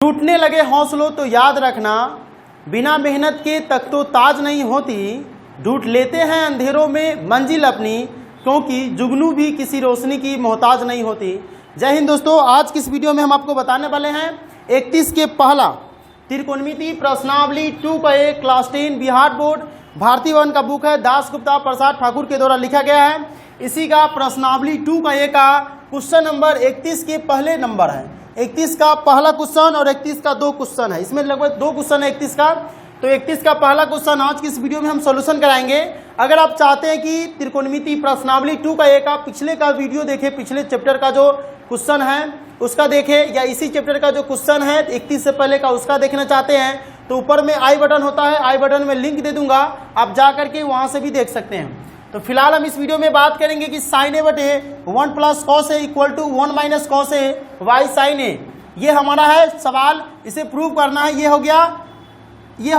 टूटने लगे हौसलों तो याद रखना, बिना मेहनत के तख्तो ताज नहीं होती। ढूंढ लेते हैं अंधेरों में मंजिल अपनी, क्योंकि जुगनू भी किसी रोशनी की मोहताज नहीं होती। जय हिंद दोस्तों, आज की इस वीडियो में हम आपको बताने वाले हैं 31 के पहला त्रिकोणमिति प्रश्नावली 2 का एक क्लास 10 बिहार बोर्ड भारतीय वन का बुक है, दास गुप्ता प्रसाद ठाकुर के द्वारा लिखा गया है। इसी का प्रश्नावली 2 का एक का क्वेश्चन नंबर 31 के पहले नंबर है। 31 का पहला क्वेश्चन और 31 का 2 क्वेश्चन है, इसमें लगभग 2 क्वेश्चन है 31 का। तो 31 का पहला क्वेश्चन आज की इस वीडियो में हम सॉल्यूशन कराएंगे। अगर आप चाहते हैं कि त्रिकोणमिति प्रश्नावली 2 का एक आप पिछले का वीडियो देखें, पिछले चैप्टर का जो क्वेश्चन है उसका देखें, या इसी चैप्टर का जो क्वेश्चन है 31 से पहले का उसका देखना चाहते हैं, तो ऊपर में आई बटन होता है, आई बटन में लिंक दे दूंगा, आप जा करके वहां से भी देख सकते हैं। तो फिलहाल हम इस वीडियो में बात करेंगे कि साइन ए बटे 1 plus cos A equal to 1 minus cos A by sine A, ये हमारा है सवाल, इसे प्रूव करना है। ये हो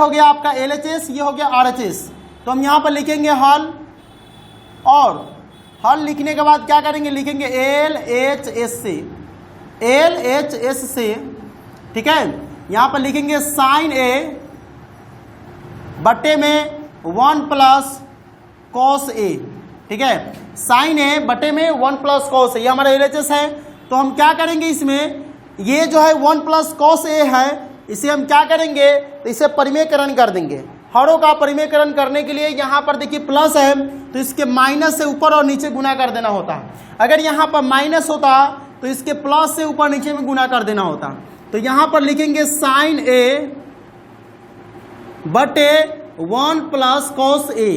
गया आपका LHS, ये हो गया RHS। तो हम यहाँ पर लिखेंगे हल, और हल लिखने के बाद क्या करेंगे, लिखेंगे LHS से, ठीक है। यहाँ पर लिखेंगे साइन ए बट्टे में 1 प्लस कॉस ए, ठीक है। साइन ए बटे में 1 प्लस कॉस ए, ये हमारा LHS है। तो हम क्या करेंगे, इसमें ये जो है 1 प्लस कॉस ए है, इसे हम क्या करेंगे, तो इसे परिमेयकरण कर देंगे। हरों का परिमेयकरण करने के लिए यहाँ पर देखिए प्लस है, तो इसके माइनस से ऊपर और नीचे गुना कर देना होता है। अगर यहाँ पर माइनस होता तो इसके प्लस से ऊपर नीचे में गुना कर देना होता। तो यहाँ पर लिखेंगे साइन ए बटे 1 प्लस कॉस ए,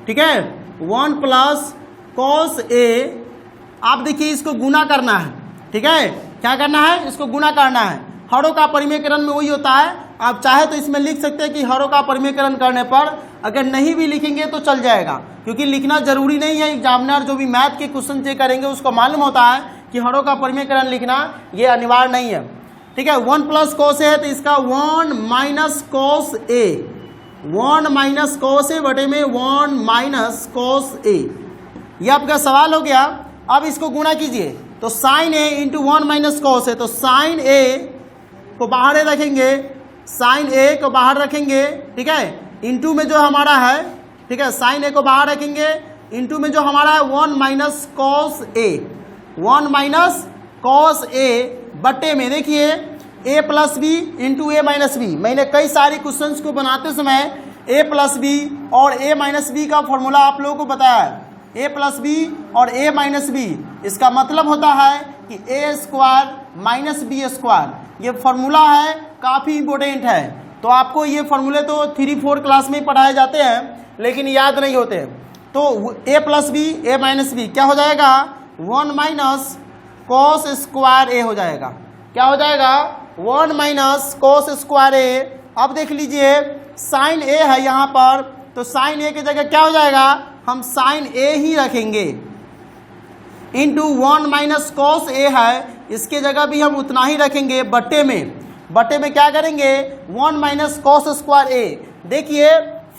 ठीक है, 1 प्लस कॉस ए। आप देखिए इसको गुना करना है, ठीक है, क्या करना है, इसको गुना करना है। हरों का परिमेयकरण में वही होता है। आप चाहे तो इसमें लिख सकते हैं कि हरों का परिमेयकरण करने पर, अगर नहीं भी लिखेंगे तो चल जाएगा, क्योंकि लिखना जरूरी नहीं है। एग्जामिनर जो भी मैथ के क्वेश्चन चेक करेंगे उसको मालूम होता है कि हरों का परिमेयकरण लिखना ये अनिवार्य नहीं है, ठीक है। 1 प्लस कॉस ए है तो इसका 1 माइनस कॉस ए, 1 माइनस कॉस ए बटे में 1 माइनस कॉस ए, ये आपका सवाल हो गया। अब इसको गुणा कीजिए, तो साइन ए इंटू 1 माइनस कॉस ए, तो साइन ए को बाहर रखेंगे, साइन ए को बाहर रखेंगे, ठीक है, इंटू में जो हमारा है, ठीक है, साइन ए को बाहर रखेंगे, इंटू में जो हमारा है 1 माइनस कॉस ए, 1 माइनस कॉस ए बटे में देखिए ए प्लस बी इंटू ए माइनस बी। मैंने कई सारे क्वेश्चंस को बनाते समय ए प्लस बी और ए माइनस बी का फॉर्मूला आप लोगों को बताया है। ए प्लस बी और ए माइनस बी, इसका मतलब होता है कि ए स्क्वायर माइनस बी स्क्वायर, ये फॉर्मूला है, काफ़ी इंपॉर्टेंट है। तो आपको ये फॉर्मूले तो 3-4 क्लास में पढ़ाए जाते हैं, लेकिन याद नहीं होते। तो ए plus B A minus B क्या हो जाएगा, 1 माइनस कॉस स्क्वायर ए हो जाएगा। क्या हो जाएगा, 1 माइनस कॉस स्क्वायर ए। अब देख लीजिए साइन ए है यहाँ पर, तो साइन ए की जगह क्या हो जाएगा, हम साइन ए ही रखेंगे, इंटू 1 माइनस कॉस ए है, इसके जगह भी हम उतना ही रखेंगे, बट्टे में क्या करेंगे, 1 माइनस कॉस स्क्वायर ए। देखिए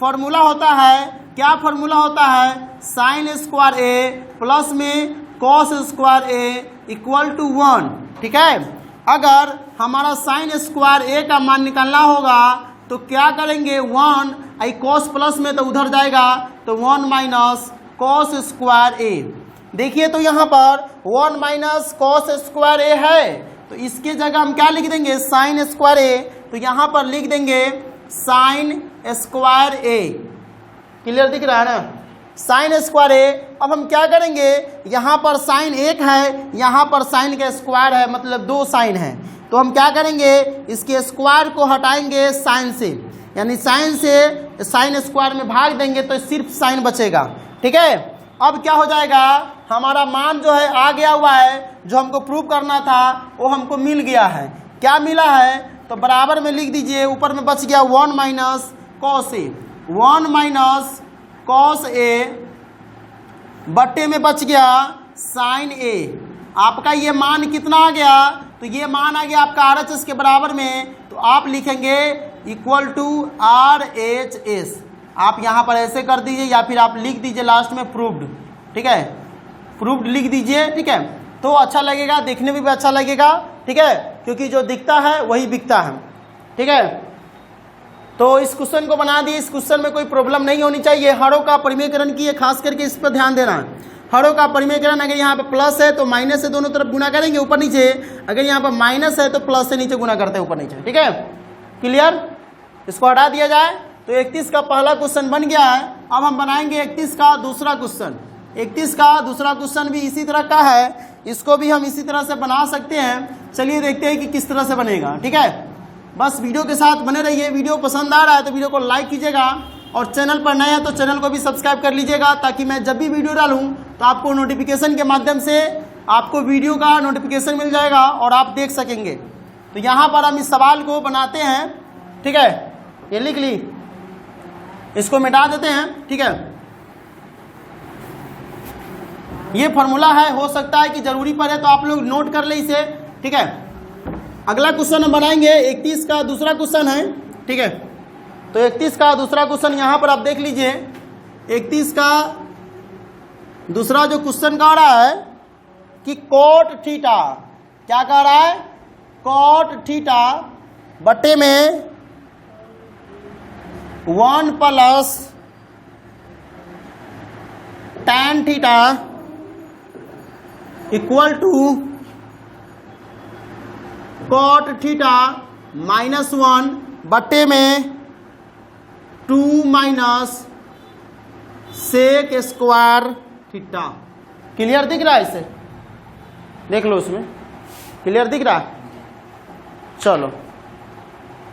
फॉर्मूला होता है, क्या फॉर्मूला होता है, साइन स्क्वायर ए प्लस में cos square A equal to 1, ठीक है। अगर हमारा साइन स्क्वायर ए का मान निकालना होगा तो क्या करेंगे, 1 आई कॉस प्लस में तो उधर जाएगा, तो 1 माइनस कॉस स्क्वायर ए। देखिए तो यहाँ पर 1 माइनस कॉस स्क्वायर ए है, तो इसके जगह हम क्या लिख देंगे, साइन स्क्वायर ए। तो यहाँ पर लिख देंगे साइन स्क्वायर ए। क्लियर दिख रहा है ना, साइन स्क्वायर ए। अब हम क्या करेंगे, यहाँ पर साइन 1 है, यहाँ पर साइन का स्क्वायर है, मतलब 2 साइन है। तो हम क्या करेंगे, इसके स्क्वायर को हटाएंगे साइन से, यानी साइन से साइन स्क्वायर में भाग देंगे तो सिर्फ साइन बचेगा, ठीक है। अब क्या हो जाएगा, हमारा मान जो है आ गया हुआ है, जो हमको प्रूव करना था वो हमको मिल गया है। क्या मिला है, तो बराबर में लिख दीजिए, ऊपर में बच गया 1 माइनस कॉस ए, 1 माइनस कॉस ए बट्टे में बच गया साइन ए। आपका ये मान कितना आ गया, तो ये मान आ गया आपका RHS के बराबर में, तो आप लिखेंगे इक्वल टू RHS। आप यहाँ पर ऐसे कर दीजिए, या फिर आप लिख दीजिए लास्ट में प्रूव्ड, ठीक है, प्रूव्ड लिख दीजिए, ठीक है। तो अच्छा लगेगा, देखने में भी अच्छा लगेगा, ठीक है। क्योंकि जो दिखता है वही बिकता है। ठीक है, तो इस क्वेश्चन को बना दिए। इस क्वेश्चन में कोई प्रॉब्लम नहीं होनी चाहिए। हरों का परिमेयकरण की है, खास करके इस पर ध्यान देना है। हरों का परिमेयकरण, अगर यहाँ पे प्लस है तो माइनस से दोनों तरफ गुना करेंगे ऊपर नीचे, अगर यहाँ पर माइनस है तो प्लस से नीचे गुना करते हैं ऊपर नीचे। ठीक है, क्लियर। इसको हटा दिया जाए तो 31 का पहला क्वेश्चन बन गया है। अब हम बनाएंगे 31 का दूसरा क्वेश्चन। 31 का दूसरा क्वेश्चन भी इसी तरह का है, इसको भी हम इसी तरह से बना सकते हैं। चलिए देखते हैं कि किस तरह से बनेगा। ठीक है, बस वीडियो के साथ बने रहिए। वीडियो पसंद आ रहा है तो वीडियो को लाइक कीजिएगा, और चैनल पर नए हैं तो चैनल को भी सब्सक्राइब कर लीजिएगा, ताकि मैं जब भी वीडियो डालूं तो आपको नोटिफिकेशन के माध्यम से आपको वीडियो का नोटिफिकेशन मिल जाएगा और आप देख सकेंगे। तो यहाँ पर हम इस सवाल को बनाते हैं। ठीक है, ये लिख ली, इसको मिटा देते हैं। ठीक है, ये फॉर्मूला है, हो सकता है कि जरूरी पड़े तो आप लोग नोट कर ले इसे। ठीक है, अगला क्वेश्चन हम बनाएंगे 31 का दूसरा क्वेश्चन है। ठीक है, तो 31 का दूसरा क्वेश्चन यहाँ पर आप देख लीजिए। 31 का दूसरा जो क्वेश्चन कह रहा है कि कॉट थीटा, क्या कह रहा है, कॉट थीटा बटे में 1 plus tan theta equal to cot theta -1 बटे में 2 minus sec square theta. Clear दिख रहा है? इसे देख लो, उसमें क्लियर दिख रहा है। चलो,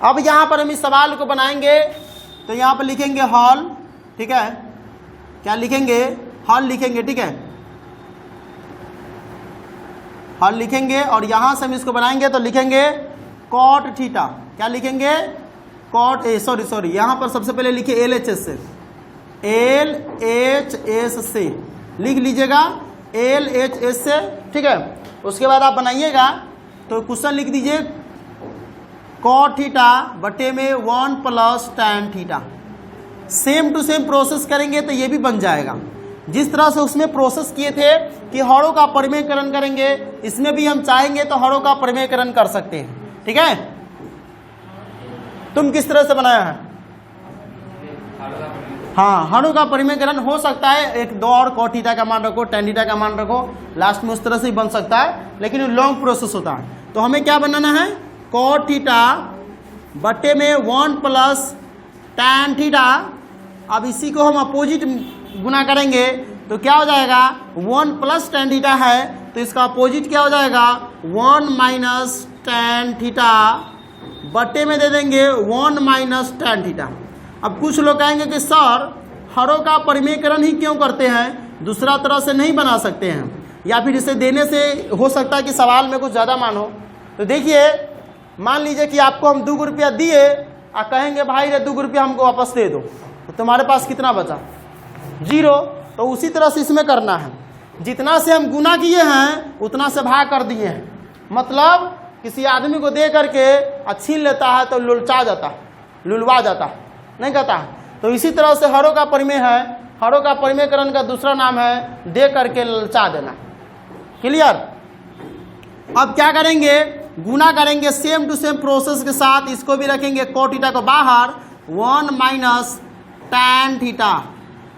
अब यहां पर हम इस सवाल को बनाएंगे। तो यहां पर लिखेंगे हॉल। ठीक है, क्या लिखेंगे, हॉल लिखेंगे। ठीक है, हॉल लिखेंगे, और यहां से हम इसको बनाएंगे तो लिखेंगे कॉट थीटा। क्या लिखेंगे, कॉट सॉरी यहां पर सबसे पहले लिखिए LHS से, LHS से लिख लीजिएगा, LHS से। ठीक है, उसके बाद आप बनाइएगा तो क्वेश्चन लिख दीजिए कॉट थीटा बटे में 1 plus tan theta. Same to same process करेंगे तो ये भी बन जाएगा। जिस तरह से उसमें प्रोसेस किए थे कि हरों का परिमेयकरण करेंगे, इसमें भी हम चाहेंगे तो हरों का परिमेयकरण कर सकते हैं। ठीक है, तुम किस तरह से बनाया है? हाँ, हरों का परिमेयकरण हो सकता है, एक दो और कॉट थीटा का मान रखो, tan थीटा का मान रखो, लास्ट में उस तरह से ही बन सकता है, लेकिन लॉन्ग प्रोसेस होता है। तो हमें क्या बनाना है, कॉट थीटा बटे में 1 प्लस tan थीटा। अब इसी को हम अपोजिट गुना करेंगे तो क्या हो जाएगा, 1 प्लस tan थीटा है तो इसका अपोजिट क्या हो जाएगा, 1 माइनस tan थीटा बटे में दे देंगे 1 माइनस tan थीटा। अब कुछ लोग कहेंगे कि सर हरों का परिमेयकरण ही क्यों करते हैं, दूसरा तरह से नहीं बना सकते हैं, या फिर इसे देने से हो सकता है कि सवाल में कुछ ज़्यादा मान हो। तो देखिए, मान लीजिए कि आपको हम 2 रुपया दिए और कहेंगे भाई रे 2 रुपया हमको वापस दे दो, तो तुम्हारे पास कितना बचा, 0। तो उसी तरह से इसमें करना है, जितना से हम गुना किए हैं उतना से भाग कर दिए हैं। मतलब किसी आदमी को दे करके छीन लेता है तो लुलचा जाता है, लुलवा जाता है, नहीं कहता है। तो इसी तरह से हरों का परिमेय है, हरों का परिमेयकरण का दूसरा नाम है दे करके ललचा देना। क्लियर? अब क्या करेंगे, गुना करेंगे सेम टू सेम प्रोसेस के साथ। इसको भी रखेंगे कॉट थीटा को बाहर, 1 minus tan theta,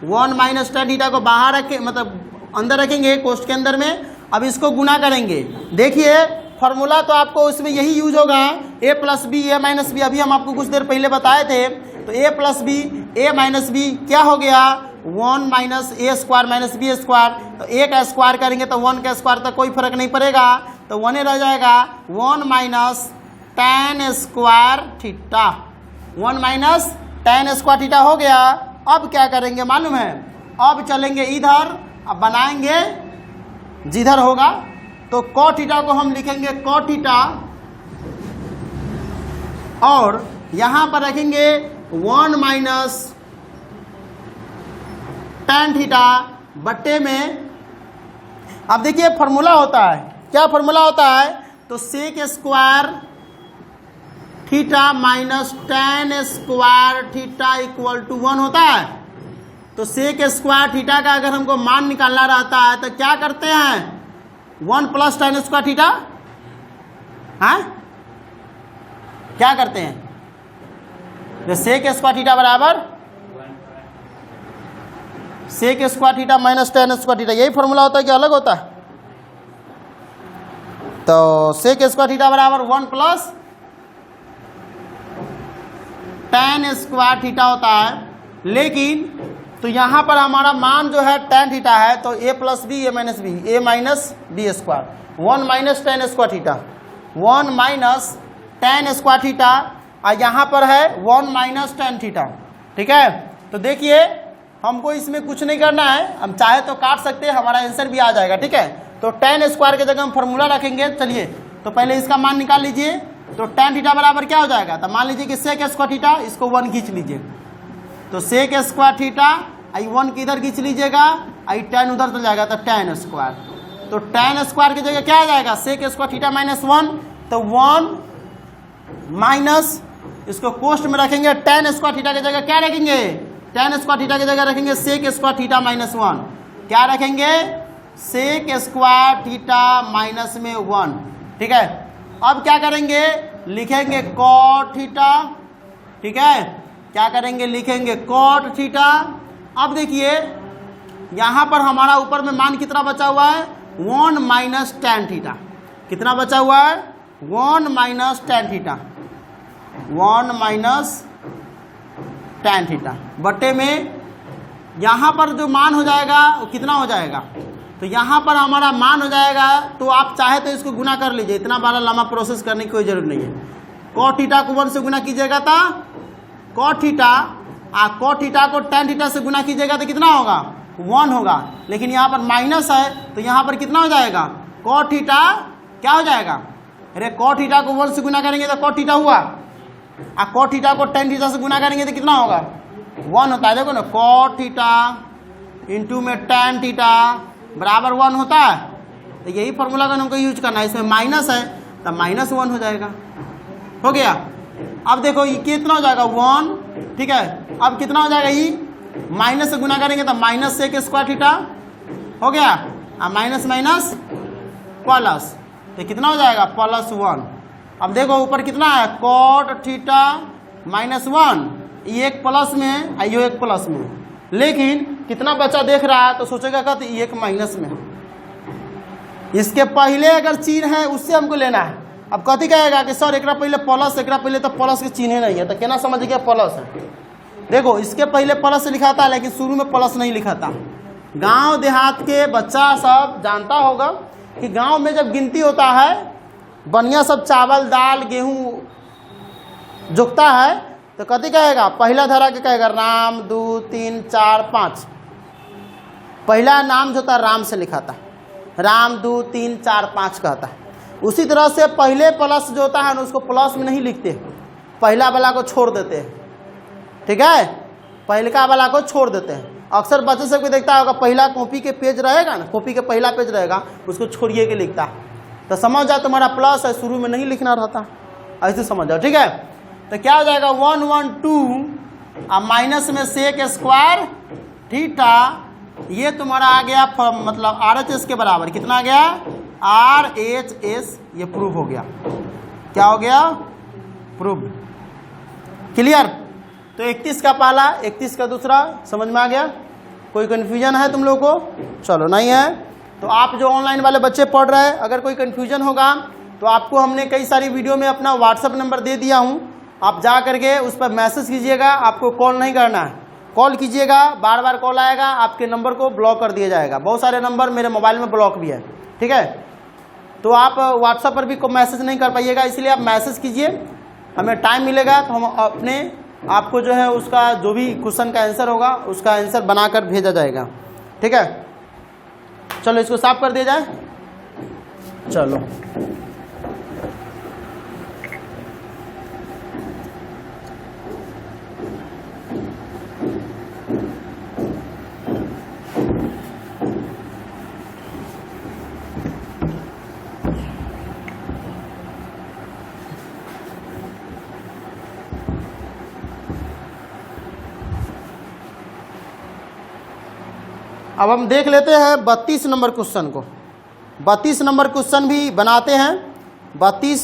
1 minus tan theta को बाहर रखें, मतलब अंदर रखेंगे कोष्ठ के अंदर में। अब इसको गुना करेंगे। देखिए फॉर्मूला तो आपको इसमें यही यूज होगा, a plus B a minus B, अभी हम आपको कुछ देर पहले बताए थे। तो a plus B a minus B क्या हो गया, 1 minus a square minus B square. तो a का स्क्वायर करेंगे तो 1 का स्क्वायर तक कोई फर्क नहीं पड़ेगा, तो 1 रह जाएगा। 1 minus tan square theta, 1 minus tan square theta हो गया। अब क्या करेंगे मालूम है, अब चलेंगे इधर, अब बनाएंगे जिधर होगा। तो कॉट थीटा को हम लिखेंगे कॉट थीटा, और यहां पर रखेंगे 1 माइनस tan थीटा बट्टे में। अब देखिए फॉर्मूला होता है, क्या फॉर्मूला होता है, तो sec square theta minus tan square theta equal to 1 होता है। तो सेक स्क्वायर थीटा का अगर हमको मान निकालना रहता है तो क्या करते हैं, 1 प्लस tan स्क्वायर थीटा, हाँ क्या करते हैं, सेक स्क्वायर थीटा बराबर sec square theta minus tan square theta, यही फॉर्मूला होता है कि अलग होता है? तो सेक स्क्वायर थीटा बराबर 1 प्लस टेन स्क्वायर थीटा होता है। लेकिन तो यहाँ पर हमारा मान जो है टेन थीटा है, तो a plus B A minus B, A minus B square, 1 minus tan square theta, 1 minus tan square theta, और यहाँ पर है 1 माइनस टेन थीटा। ठीक है, तो देखिए हमको इसमें कुछ नहीं करना है, हम चाहे तो काट सकते हैं, हमारा आंसर भी आ जाएगा। ठीक है, तो टेन स्क्वायर की जगह हम फॉर्मूला रखेंगे। चलिए तो पहले इसका मान निकाल लीजिए। तो टेन थीटा बराबर क्या हो जाएगा, तो मान लीजिए कि सेक स्क्वायर थीटा, इसको 1 खींच लीजिए, तो सेक स्क्वायर थीटा आई 1 की इधर खींच लीजिएगा, आई टेन उधर चल जाएगा, तो टेन स्क्वायर। तो टेन स्क्वायर की जगह क्या आ जाएगा, सेक स्क्वायर थीटा माइनस 1, तो 1 माइनस, इसको कोष्ट में रखेंगे, टेन स्क्वायर थीटा की जगह क्या रखेंगे, टेन स्क्वायर थीटा की जगह रखेंगे सेक स्क्वायर थीटा माइनस 1, क्या रखेंगे, सेक स्क्वायर थीटा माइनस में 1। ठीक है, अब क्या करेंगे, लिखेंगे कॉट थीटा। ठीक है, क्या करेंगे, लिखेंगे कॉट थीटा। अब देखिए यहाँ पर हमारा ऊपर में मान कितना बचा हुआ है, 1 माइनस टेन थीटा, कितना बचा हुआ है, 1 minus tan theta, 1 minus tan theta बटे में यहाँ पर जो मान हो जाएगा वो कितना हो जाएगा, तो यहाँ पर हमारा मान हो जाएगा, तो आप चाहे तो इसको गुना कर लीजिए, इतना बड़ा लंबा प्रोसेस करने की कोई जरूरत नहीं है। कॉट थीटा को 1 से गुना कीजिएगा तो कॉट थीटा, कॉट थीटा को टेन थीटा से गुना कीजिएगा तो कितना होगा, 1 होगा। लेकिन यहाँ पर माइनस है, तो यहाँ पर कितना हो जाएगा, कॉट थीटा क्या हो जाएगा, अरे कॉट थीटा को 1 से गुना करेंगे तो कॉट थीटा हुआ, कॉट थीटा को टेन थीटा से गुना करेंगे तो कितना होगा, 1 होता है। देखो ना, कॉट थीटा इंटू में टेन थीटा बराबर 1 होता है। तो यही फॉर्मूला का हमको यूज करना है, इसमें माइनस है तो माइनस 1 हो जाएगा, हो गया। अब देखो ये कितना हो जाएगा, 1। ठीक है, अब कितना हो जाएगा, ये माइनस से गुना करेंगे तो माइनस सेक स्क्वायर थीटा हो गया, माइनस माइनस प्लस, तो कितना हो जाएगा, प्लस 1। अब देखो ऊपर कितना है, कॉट थीटा माइनस 1, ये एक प्लस में है, ये एक प्लस में, लेकिन कितना बचा देख रहा है, तो सोचेगा का तो ये एक माइनस में, इसके पहले अगर चिन्ह है उससे हमको लेना है। अब कथी कहेगा कि सर एक पहले प्लस, एक पहले तो प्लस के चिन्ह नहीं है, तो क्या समझ गया प्लस है। देखो इसके पहले प्लस लिखा था, लेकिन शुरू में प्लस नहीं लिखा था। गांव देहात के बच्चा सब जानता होगा कि गांव में जब गिनती होता है, बढ़िया सब चावल दाल गेहूं जुगता है, तो कथी कहेगा, पहला धरा के कहेगा राम 2 3 4 5, पहला नाम जो था राम से लिखा था, राम 2 3 4 5 कहता है। उसी तरह से पहले प्लस जो होता है ना, उसको प्लस में नहीं लिखते, पहला वाला को छोड़ देते हैं। ठीक है, पहलका वाला को छोड़ देते हैं। अक्सर बच्चे सबको देखता होगा, पहला कॉपी के पेज रहेगा ना, कॉपी के पहला पेज रहेगा, उसको छोड़िए के लिखता है, तो समझ जाओ तुम्हारा प्लस है, शुरू में नहीं लिखना रहता, ऐसे समझ जाओ। ठीक है, तो क्या हो जाएगा, 1 1 2 अब माइनस में सेक स्क्वायर थीटा, ये तुम्हारा आ गया मतलब RHS के बराबर, कितना आ गया, RHS, ये प्रूफ हो गया। क्या हो गया, प्रूफ। क्लियर। तो 31 का पहला, 31 का दूसरा, समझ में आ गया। कोई कन्फ्यूजन है तुम लोग को, चलो नहीं है तो आप जो ऑनलाइन वाले बच्चे पढ़ रहे हैं, अगर कोई कन्फ्यूजन होगा तो आपको हमने कई सारी वीडियो में अपना व्हाट्सअप नंबर दे दिया हूँ, आप जा करके उस पर मैसेज कीजिएगा। आपको कॉल नहीं करना है, कॉल कीजिएगा, बार बार कॉल आएगा, आपके नंबर को ब्लॉक कर दिया जाएगा। बहुत सारे नंबर मेरे मोबाइल में ब्लॉक भी है। ठीक है, तो आप व्हाट्सएप पर भी को मैसेज नहीं कर पाइएगा, इसलिए आप मैसेज कीजिए, हमें टाइम मिलेगा तो हम अपने आपको जो है उसका जो भी क्वेश्चन का आंसर होगा उसका आंसर बनाकर भेजा जाएगा। ठीक है, चलो इसको साफ कर दिया जाए। चलो अब हम देख लेते हैं 32 नंबर क्वेश्चन को। 32 नंबर क्वेश्चन भी बनाते हैं। 32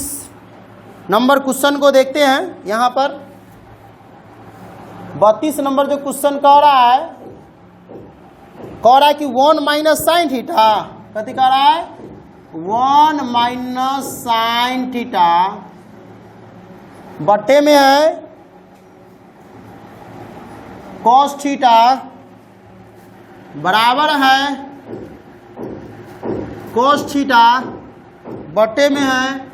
नंबर क्वेश्चन को देखते हैं। यहाँ पर 32 नंबर जो क्वेश्चन कह रहा है कि 1 माइनस साइन थीटा, कथी कह रहा है 1 माइनस साइन थीटा बट्टे में है कॉस थीटा बराबर है कॉस थीटा बट्टे में है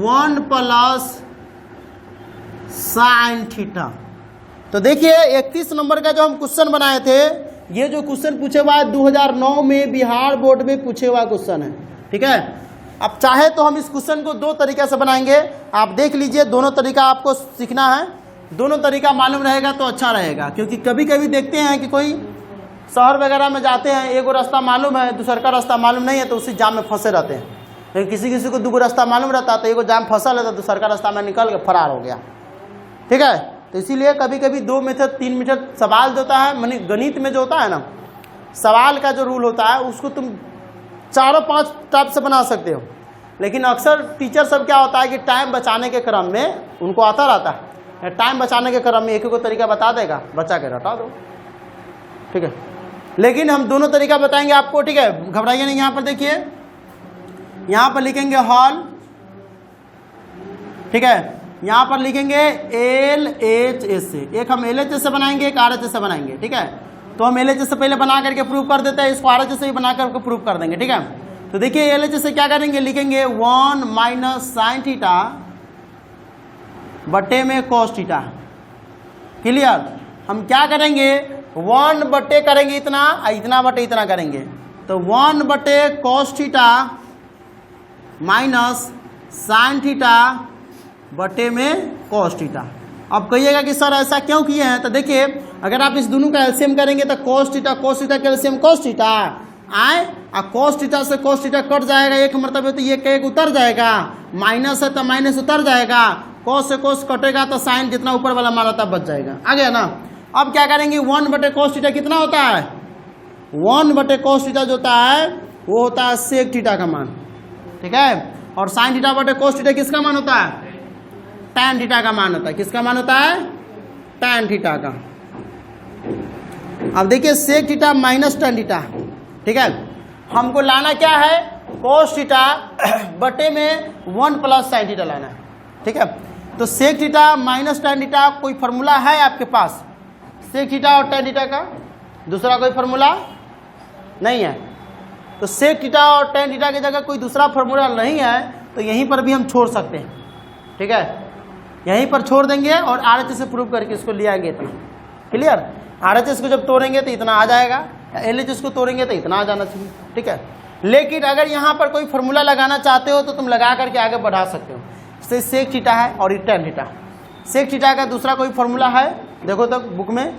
1 प्लस साइन थीटा। तो देखिए 31 नंबर का जो हम क्वेश्चन बनाए थे, ये जो क्वेश्चन पूछे हुआ है 2009 में बिहार बोर्ड में पूछे हुआ क्वेश्चन है, ठीक है। अब चाहे तो हम इस क्वेश्चन को दो तरीके से बनाएंगे, आप देख लीजिए, दोनों तरीका आपको सीखना है, दोनों तरीका मालूम रहेगा तो अच्छा रहेगा। क्योंकि कभी कभी देखते हैं कि कोई शहर वगैरह में जाते हैं, एगो रास्ता मालूम है, दूसरा का रास्ता मालूम नहीं है, तो उसी जाम में फंसे रहते हैं। लेकिन किसी किसी को दूगो रास्ता मालूम रहता है, तो एगो जाम फंसल है तो दूसरा का रास्ता में निकल के फरार हो गया, ठीक है। तो इसीलिए कभी कभी 2 मेथड 3 मेथड सवाल जो होता है, मानी गणित में जो होता है ना, सवाल का जो रूल होता है उसको तुम 4-5 टाइप से बना सकते हो। लेकिन अक्सर टीचर सब क्या होता है कि टाइम बचाने के क्रम में उनको आता रहता है, टाइम बचाने के क्रम में एक को तरीका बता देगा, बचा के रटा दो, ठीक है। लेकिन हम दोनों तरीका बताएंगे आपको, ठीक है, घबराइए नहीं। यहाँ पर देखिए, यहाँ पर लिखेंगे हॉल, ठीक है, यहाँ पर लिखेंगे LHS से, एक हम LHS से बनाएंगे, एक RHS से बनाएंगे, ठीक है। तो हम LHS से पहले बना करके प्रूव कर देते हैं, इसको RHS से भी बना करके प्रूव कर देंगे, ठीक है। तो देखिए LHS से क्या करेंगे, लिखेंगे 1 माइनस साइन थीटा बटे में कॉस थीटा। क्लियर। हम क्या करेंगे 1 बटे करेंगे इतना, इतना बटे इतना करेंगे, तो 1 बटे cos theta minus sine theta बटे में कॉस थीटा। अब कहिएगा कि सर ऐसा क्यों किए हैं, तो देखिए अगर आप इस दोनों का एलसीएम करेंगे तो कॉस थीटा का एलसीएम कॉस थीटा आए, और कॉस थीटा से कॉस थीटा कट जाएगा, एक मतलब है तो ये एक उतर जाएगा, माइनस है तो माइनस उतर जाएगा, कॉस से कॉस कटेगा तो साइन जितना ऊपर वाला माना था बच जाएगा, आ गया ना। अब क्या करेंगे 1 बटे कॉस थीटा कितना होता है, 1 बटे कॉस थीटा जो होता है वो होता है सेक थीटा का मान, ठीक है। और साइन थीटा बटे कॉस थीटा किसका मान होता है, टैन थीटा का मान होता है। किसका मान होता है, टैन थीटा का। अब देखिए sec theta minus tan theta, ठीक है। हमको लाना क्या है, कोस थीटा बटे में 1 प्लस साइन थीटा लाना है, ठीक है। तो sec theta minus tan theta कोई फॉर्मूला है आपके पास, सेक थीटा और टैन थीटा का दूसरा कोई फॉर्मूला नहीं है। तो सेक थीटा और टैन थीटा की जगह कोई दूसरा फॉर्मूला नहीं है, तो यहीं पर भी हम छोड़ सकते हैं, ठीक है, यहीं पर छोड़ देंगे और RHS से प्रूव करके इसको ले आएंगे इतना। क्लियर। RHS को जब तोड़ेंगे तो इतना आ जाएगा, LHS को तोड़ेंगे तो इतना आ जाना चाहिए, ठीक है। लेकिन अगर यहाँ पर कोई फॉर्मूला लगाना चाहते हो तो तुम लगा करके आगे बढ़ा सकते हो। जैसे सेक थीटा है और ये टैन थीटा, सेक थीटा का दूसरा कोई फॉर्मूला है देखो तो बुक में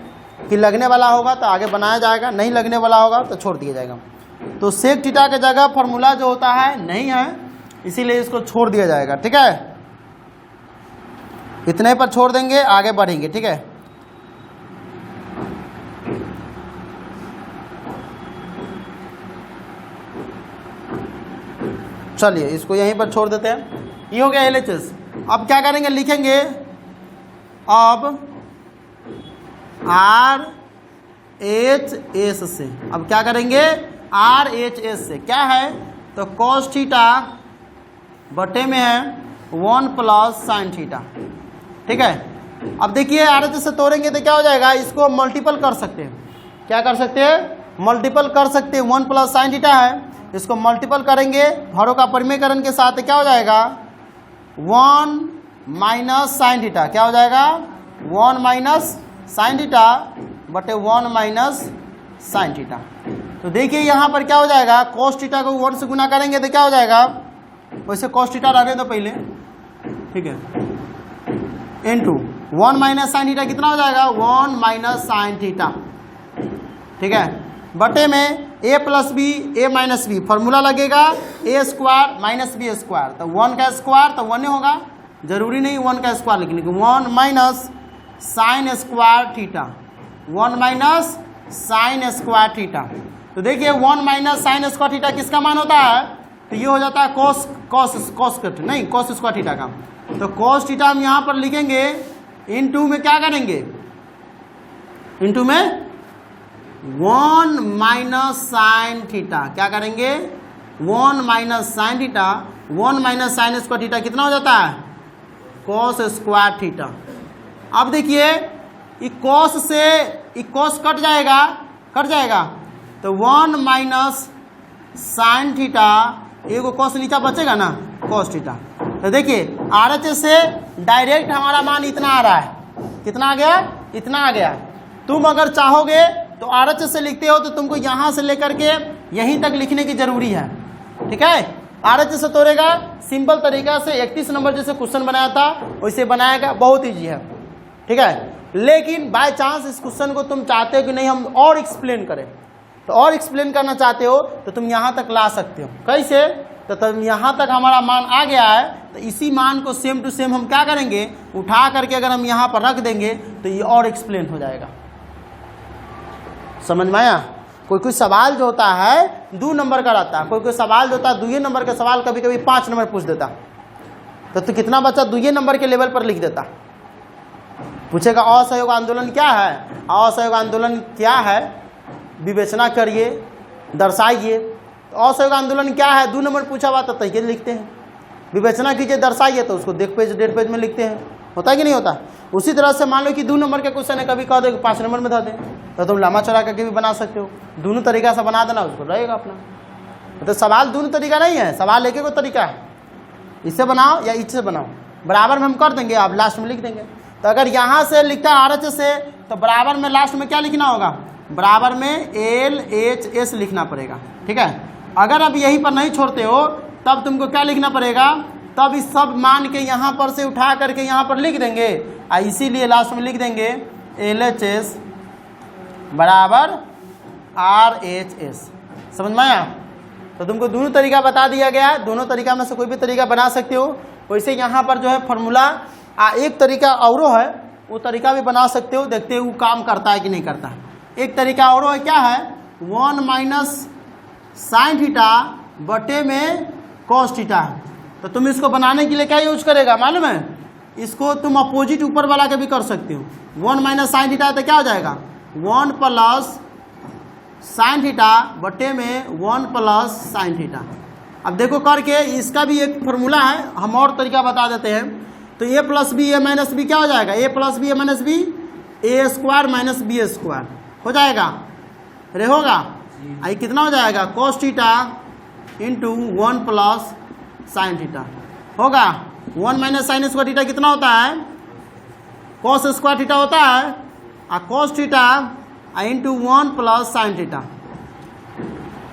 कि लगने वाला होगा तो आगे बनाया जाएगा, नहीं लगने वाला होगा तो छोड़ दिया जाएगा। तो सेक थीटा की जगह फॉर्मूला जो होता है नहीं है, इसीलिए इसको छोड़ दिया जाएगा, ठीक है। इतने पर छोड़ देंगे, आगे बढ़ेंगे, ठीक है। चलिए इसको यहीं पर छोड़ देते हैं, ये हो गया LHS। अब क्या करेंगे, लिखेंगे अब RHS से, अब क्या करेंगे RHS से क्या है, तो cos थीटा बटे में है 1 प्लस साइन थीटा, ठीक है। अब देखिए RHS से तोड़ेंगे तो क्या हो जाएगा, इसको मल्टीपल कर सकते हैं, क्या कर सकते हैं, मल्टीपल कर सकते हैं। 1 प्लस साइन थीटा है, इसको मल्टीपल करेंगे हरों का परिमेयकरण के साथ, क्या हो जाएगा 1 माइनस साइन थीटा, क्या हो जाएगा 1 माइनस साइन थीटा बटे 1 माइनस साइन थीटा। तो देखिए यहाँ पर क्या हो जाएगा, cos थीटा को 1 से गुना करेंगे तो क्या हो जाएगा, वैसे cos थीटा रहने दो पहले, ठीक है, इनटू 1 माइनस साइन थीटा कितना हो जाएगा 1 माइनस साइन थीटा, ठीक है, बटे में a plus B a minus B, formula लगेगा a square minus B square, तो 1 का स्क्वायर तो 1 ही होगा, जरूरी नहीं 1 का स्क्वायर लिखने की, 1 minus sine square theta, 1 minus sine square theta. तो देखिए 1 माइनस साइन स्क्वायर थीटा किसका मान होता है, तो ये हो जाता है cos स्क्वायर थीटा का, तो cos थीटा हम यहाँ पर लिखेंगे, इनटू में क्या करेंगे, इनटू में 1 माइनस साइन थीटा, क्या करेंगे 1 minus sine theta, 1 minus sine square theta कितना हो जाता है cos स्क्वायर थीटा। अब देखिए cos से cos कट जाएगा, तो 1 माइनस साइन थीटा, एगो cos नीचा बचेगा ना cos थीटा। तो देखिए RHS से डायरेक्ट हमारा मान इतना आ रहा है, कितना आ गया, इतना आ गया। तुम अगर चाहोगे तो RHS से लिखते हो तो तुमको यहाँ से लेकर के यहीं तक लिखने की जरूरी है, ठीक है। RHS से तोड़ेगा सिंपल तरीका से 31 नंबर जैसे क्वेश्चन बनाया था वैसे बनाएगा, बहुत ईजी है, ठीक है। लेकिन बाय चांस इस क्वेश्चन को तुम चाहते हो कि नहीं हम और एक्सप्लेन करें, तो और एक्सप्लेन करना चाहते हो तो तुम यहाँ तक ला सकते हो। कैसे, तो तुम यहाँ तक हमारा मान आ गया है, तो इसी मान को सेम टू सेम हम क्या करेंगे, उठा करके अगर हम यहाँ पर रख देंगे तो ये और एक्सप्लेन हो जाएगा। समझ में आया। कोई सवाल जो होता है 2 नंबर का रहता है, कोई सवाल जो होता है 2 नंबर का सवाल कभी कभी 5 नंबर पूछ देता, तो कितना बच्चा 2 नंबर के लेवल पर लिख देता। पूछेगा असहयोग आंदोलन क्या है, असहयोग आंदोलन क्या है विवेचना करिए, दर्शाइए। तो असहयोग आंदोलन क्या है 2 नंबर पूछा हुआ तो तय लिखते हैं, विवेचना कीजिए दर्शाइए तो उसको देख पेज 1.5 पेज में लिखते हैं, होता है कि नहीं होता। उसी तरह से मान लो कि 2 नंबर के क्वेश्चन है, कभी कह दो 5 नंबर में धो दे, तो तुम लम्बा चौड़ा करके भी बना सकते हो, दोनों तरीका से बना देना, उसको रहेगा अपना। तो सवाल दोनों तरीका नहीं है, सवाल एक एक तरीका है, इससे बनाओ या इससे बनाओ, बराबर में हम कर देंगे, आप लास्ट में लिख देंगे। तो अगर यहाँ से लिखता है RHS से तो बराबर में लास्ट में क्या लिखना होगा, बराबर में LHS लिखना पड़ेगा, ठीक है। अगर अब यहीं पर नहीं छोड़ते हो तब तुमको क्या लिखना पड़ेगा, तब इस सब मान के यहाँ पर से उठा करके यहाँ पर लिख देंगे, इसीलिए लास्ट में लिख देंगे LHS बराबर RHS। समझ में आया। तो तुमको दोनों तरीका बता दिया गया है, दोनों तरीका में से कोई भी तरीका बना सकते हो। वैसे यहाँ पर जो है फॉर्मूला एक तरीका और है, वो तरीका भी बना सकते हो, देखते हो काम करता है कि नहीं करता है। एक तरीका और है, क्या है 1 माइनस साइन थीटा बटे में कॉस थीटा है। तो तुम इसको बनाने के लिए क्या यूज करेगा मालूम है, इसको तुम अपोजिट ऊपर वाला के भी कर सकते हो। 1 माइनस साइन थीटा है तो क्या हो जाएगा 1 प्लस साइन थीटा बटे में 1 प्लस साइन थीटा। अब देखो करके इसका भी एक फॉर्मूला है, हम और तरीका बता देते हैं। तो ए plus B A minus B क्या हो जाएगा, A plus B A minus B A square minus B square हो जाएगा, अरे होगा। आई कितना हो जाएगा cos theta into 1 plus sine theta होगा। 1 माइनस साइन स्क्वायर थीटा कितना होता है, कॉस स्क्वायर थीटा होता है, और cos theta into 1 plus sine theta.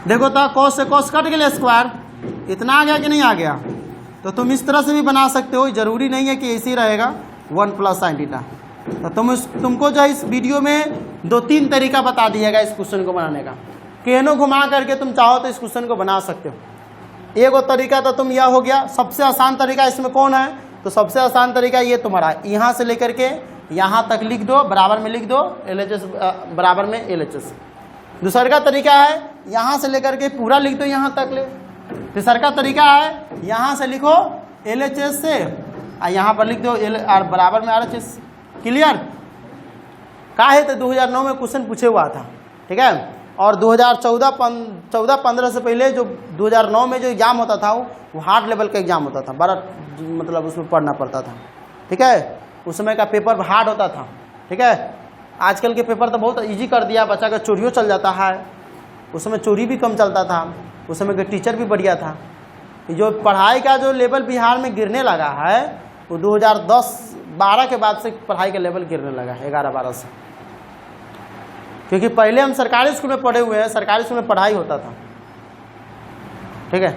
देखो तो कॉस से कॉस कट गया स्क्वायर, इतना आ गया कि नहीं आ गया। तो तुम इस तरह से भी बना सकते हो, जरूरी नहीं है कि ऐसे ही रहेगा 1 प्लस साइन थीटा। तो तुमको जो इस वीडियो में 2-3 तरीका बता दिएगा इस क्वेश्चन को बनाने का, केनो घुमा करके तुम चाहो तो इस क्वेश्चन को बना सकते हो। एक और तरीका तो तुम यह हो गया, सबसे आसान तरीका इसमें कौन है, तो सबसे आसान तरीका ये तुम्हारा, यहाँ से लेकर के यहाँ तक लिख दो, बराबर में लिख दो LHS बराबर में LHS। दूसरा का तरीका है यहाँ से लेकर के पूरा लिख दो यहाँ तक ले। तीसरा का तरीका है यहाँ से लिखो LHS से और यहाँ पर लिख दो और बराबर में RHS। क्लियर का है। तो 2009 में क्वेश्चन पूछे हुआ था, ठीक है। और 2014-15 से पहले जो 2009 में जो एग्ज़ाम होता था वो हार्ड लेवल का एग्ज़ाम होता था, बड़ा मतलब उसमें पढ़ना पड़ता था, ठीक है। उस समय का पेपर हार्ड होता था, ठीक है। आजकल के पेपर तो बहुत इजी कर दिया, बच्चा का चोरियों चल जाता है, उस समय चोरी भी कम चलता था, उस समय का टीचर भी बढ़िया था। जो पढ़ाई का जो लेवल बिहार में गिरने लगा है वो 2010-12 के बाद से पढ़ाई का लेवल गिरने लगा है, 11-12 से। क्योंकि पहले हम सरकारी स्कूल में पढ़े हुए हैं, सरकारी स्कूल में पढ़ाई होता था, ठीक है।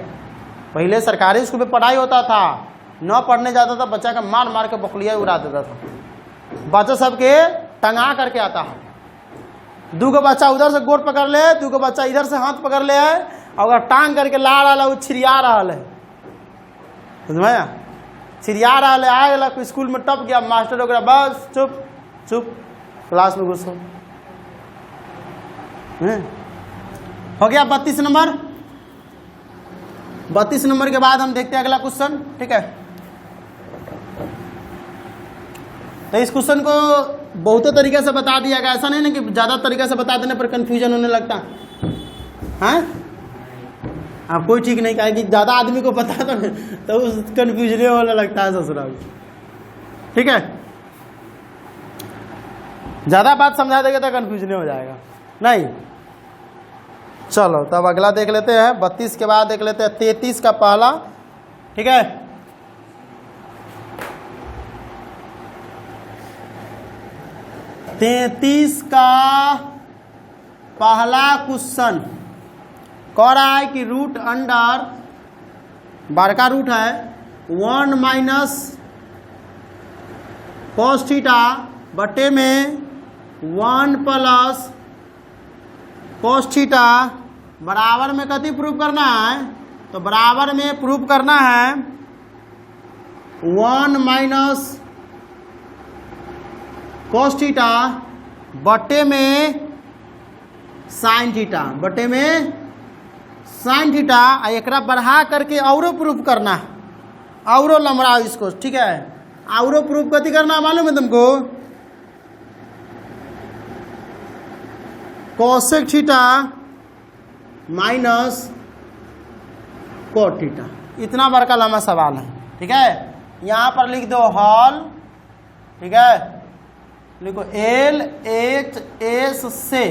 पहले सरकारी स्कूल में पढ़ाई होता था, न पढ़ने जाता था बच्चा का मार मार के बकलिया उड़ा देता था। बच्चा सबके टंगा करके आता है, 2 बच्चा उधर से गोड़ पकड़ ले, 2 बच्चा इधर से हाथ पकड़ ले है, और अगर टांग करके ला रहा है वो छिरिया रहा है, समझ छिरिया रहा है, आ गया स्कूल में टप गया, मास्टर वगैरह बस चुप चुप क्लास में घुसो। हो गया 32 नंबर। 32 नंबर के बाद हम देखते हैं अगला क्वेश्चन, ठीक है। तो इस क्वेश्चन को बहुत तरीके से बता दिया गया, ऐसा नहीं ना कि ज़्यादा तरीके से बता देने पर कन्फ्यूजन होने लगता है। आप कोई ठीक नहीं कहा कि ज़्यादा आदमी को पता तो उस कन्फ्यूजन होने लगता है ससुराल। ठीक है, ज़्यादा बात समझा देगा तो कन्फ्यूजन हो जाएगा नहीं। चलो तब अगला देख लेते हैं, 32 के बाद देख लेते हैं 33 का पहला। ठीक है, तैतीस का पहला क्वेश्चन कह रहा है कि रूट अंडर, बड़का रूट है 1 माइनस कॉस थीटा बटे में 1 प्लस कॉस थीटा बराबर में कति प्रूफ करना है, तो बराबर में प्रूफ करना है 1 माइनस कॉस थीटा बटे में साइन थीटा, बटे में साइन थीटा। एकरा बढ़ा करके औरो प्रूफ करना, औरो लंबड़ा इसको। ठीक है, औरो प्रूफ कति करना मालूम है तुमको, cosec theta minus cot theta. इतना बड़का लंबा सवाल है। ठीक है, यहाँ पर लिख दो हॉल। ठीक है, लिखो एल एच एस से,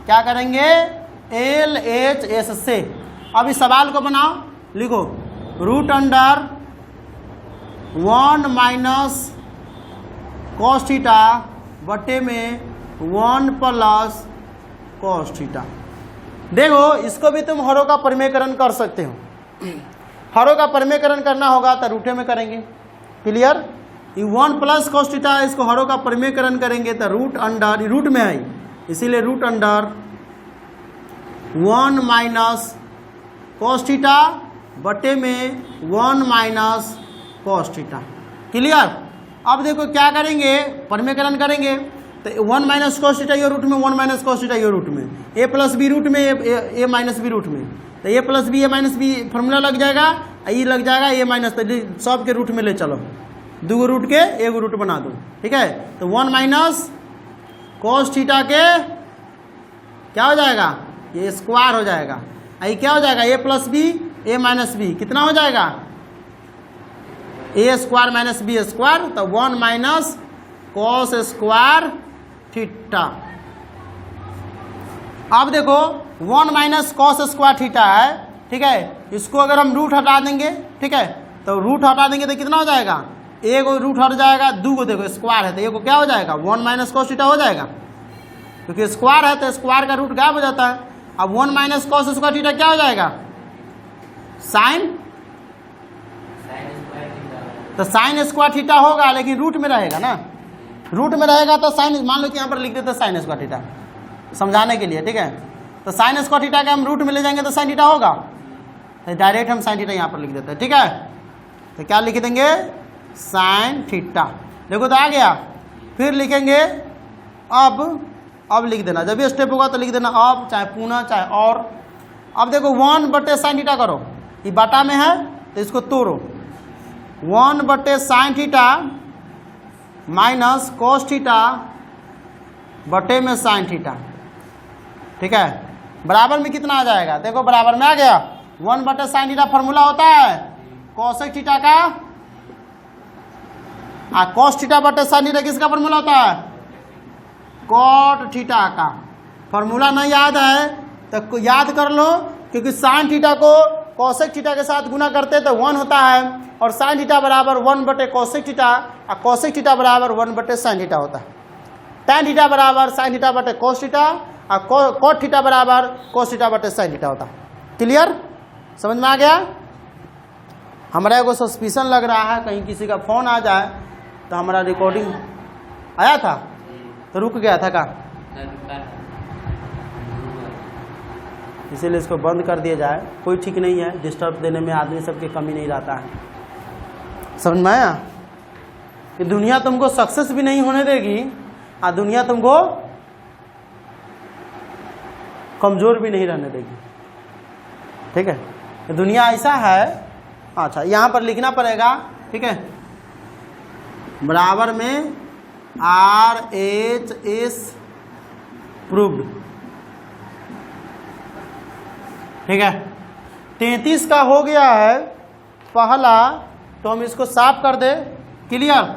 क्या करेंगे एल एच एस से। अब इस सवाल को बनाओ, लिखो root under 1 minus cos theta बटे में 1 प्लस कॉस थीटा। देखो इसको भी तुम हरों का परिमेयकरण कर सकते हो। हरों का परिमेयकरण करना होगा तो रूठे में करेंगे। क्लियर, ये 1 प्लस कॉस थीटा, इसको हरों का परिमेयकरण करेंगे तो रूट अंडर, रूट में है इसीलिए root under 1 minus cos theta बटे में 1 माइनस कॉस थीटा। क्लियर, अब देखो क्या करेंगे, परिमेयकरण करेंगे तो 1 माइनस कॉस थीटा ये रूट में, 1 माइनस कॉस थीटा ये रूट में, ए प्लस बी रूट में, ए माइनस बी रूट में, तो ए plus B A minus B formula लग जाएगा, ये लग जाएगा ए माइनस, तो सब के रूट में ले चलो, 2 रूट के 1 रूट बना दो। ठीक है, तो 1 माइनस कॉस थीटा के क्या हो जाएगा, ये स्क्वायर हो जाएगा। ये क्या हो जाएगा, A plus B A minus B कितना हो जाएगा, ए स्क्वायर माइनस बी स्क्वायर, तो 1 माइनस कॉस स्क्वायर थीटा। अब देखो 1 माइनस कॉस स्क्वायर थीटा है। ठीक है, इसको अगर हम रूट हटा देंगे, ठीक है, तो रूट हटा देंगे तो कितना हो जाएगा, एक रूट हट जाएगा, 2 को देखो स्क्वायर है तो एक को क्या हो जाएगा 1 माइनस कॉस थीटा हो जाएगा, क्योंकि स्क्वायर है तो स्क्वायर का रूट गायब हो जाता है। अब 1 माइनस कॉस स्क्वायर थीटा क्या हो जाएगा, साइन, तो साइन स्क्वायर थीटा होगा लेकिन रूट में रहेगा ना, रूट में रहेगा तो साइन, मान लो कि यहाँ पर लिख देते साइन स्क्वायर थीटा समझाने के लिए। ठीक है, तो साइन स्क्वायर थीटा के हम रूट में ले जाएंगे तो साइन थीटा होगा, तो डायरेक्ट हम साइन थीटा यहाँ पर लिख देते हैं। ठीक है, तो क्या लिख देंगे साइन थीटा। देखो तो आ गया, फिर लिखेंगे अब लिख देना, जब ये स्टेप होगा तो लिख देना अब, चाहे पुनः चाहे और। अब देखो 1 बटे साइन थीटा करो, ये बाटा में है तो इसको तोड़ो, 1 बटे sine theta minus cos theta बटे में साइन थीटा। ठीक है, बराबर में कितना आ जाएगा, देखो बराबर में आ गया 1 बटे साइन थीटा फॉर्मूला होता है कॉसेक थीटा का, कॉस थीटा बटे साइन थीटा किसका फॉर्मूला होता है, कॉट थीटा का। फॉर्मूला नहीं याद है तो याद कर लो, क्योंकि साइन थीटा को कॉसेक थीटा के साथ गुना करते तो 1 होता है, और साइन थीटा बराबर 1 बटे कॉसेक थीटा, और कॉसेक थीटा बराबर 1 बटे साइन थीटा होता है। टैन थीटा बराबर साइन थीटा बटे कॉस थीटा, और कॉट थीटा बराबर कॉस थीटा बटे साइन थीटा होता है। क्लियर, समझ में आ गया। हमारा एगो सस्पिशन लग रहा है कहीं किसी का फोन आ जाए तो हमारा रिकॉर्डिंग आया था तो रुक गया था का, इसीलिए इसको बंद कर दिया जाए। कोई ठीक नहीं है, डिस्टर्ब देने में आदमी सबकी कमी नहीं रहता है। समझ में आया कि दुनिया तुमको सक्सेस भी नहीं होने देगी और दुनिया तुमको कमजोर भी नहीं रहने देगी। ठीक है, तो दुनिया ऐसा है। अच्छा, यहाँ पर लिखना पड़ेगा। ठीक है, बराबर में RHS प्रूव्ड। ठीक है, 33 का हो गया है पहला, तो हम इसको साफ कर दे। क्लियर?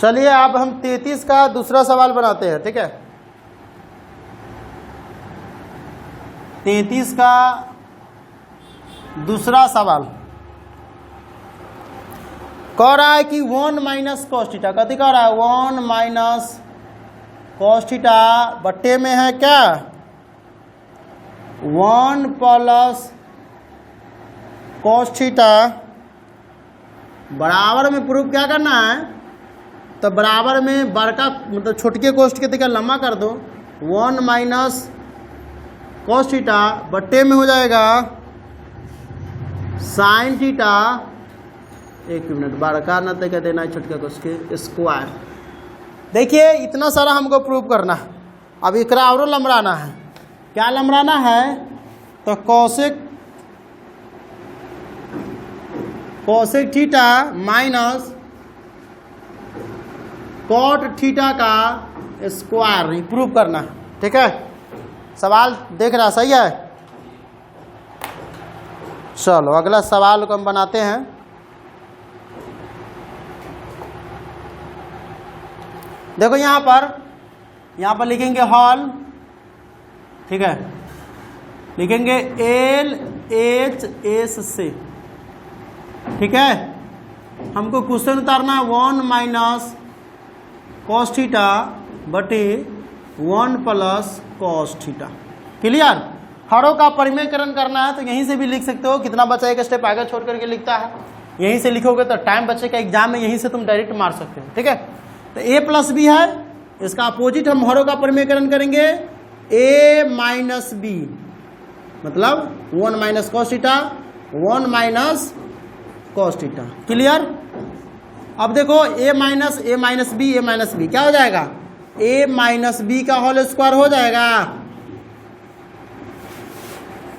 चलिए अब हम 33 का दूसरा सवाल बनाते हैं। ठीक है, 33 का दूसरा सवाल कह रहा है कि 1 माइनस कॉस थीटा, कथी कह रहा है 1 माइनस कॉस थीटा बट्टे में है क्या 1 प्लस कॉस थीटा, बराबर में प्रूफ क्या करना है, तो बराबर में बड़का मतलब छोटके कोष्ठ के तरीका लम्बा कर दो, 1 माइनस कॉस थीटा बट्टे में हो जाएगा साइन थीटा, एक मिनट बड़का न तक देना है छोटका कोष्ठ के स्क्वायर। देखिए इतना सारा हमको प्रूव करना है, अब एकरा और लंबराना है। क्या लंबराना है, तो cosec theta minus cot theta का स्क्वायर प्रूव करना। ठीक है, सवाल देख रहा सही है। चलो अगला सवाल को हम बनाते हैं। देखो यहाँ पर लिखेंगे हॉल। ठीक है, लिखेंगे LHS से। ठीक है, हमको क्वेश्चन उतारना है 1 माइनस कॉस थीटा बटे 1 प्लस कॉस थीटा। क्लियर? हरों का परिमेयकरण करना है तो यहीं से भी लिख सकते हो, कितना बचा एक स्टेप आगे छोड़ करके लिखता है, यहीं से लिखोगे तो टाइम बचेगा एग्जाम में, यहीं से तुम डायरेक्ट मार सकते हो। ठीक है, तो a प्लस बी है, इसका अपोजिट हम हरों का परिमेयकरण करेंगे a माइनस बी, मतलब 1 minus cos theta 1 minus cos theta. Clear? अब देखो a माइनस बी क्या हो जाएगा, a माइनस बी का होल स्क्वायर हो जाएगा।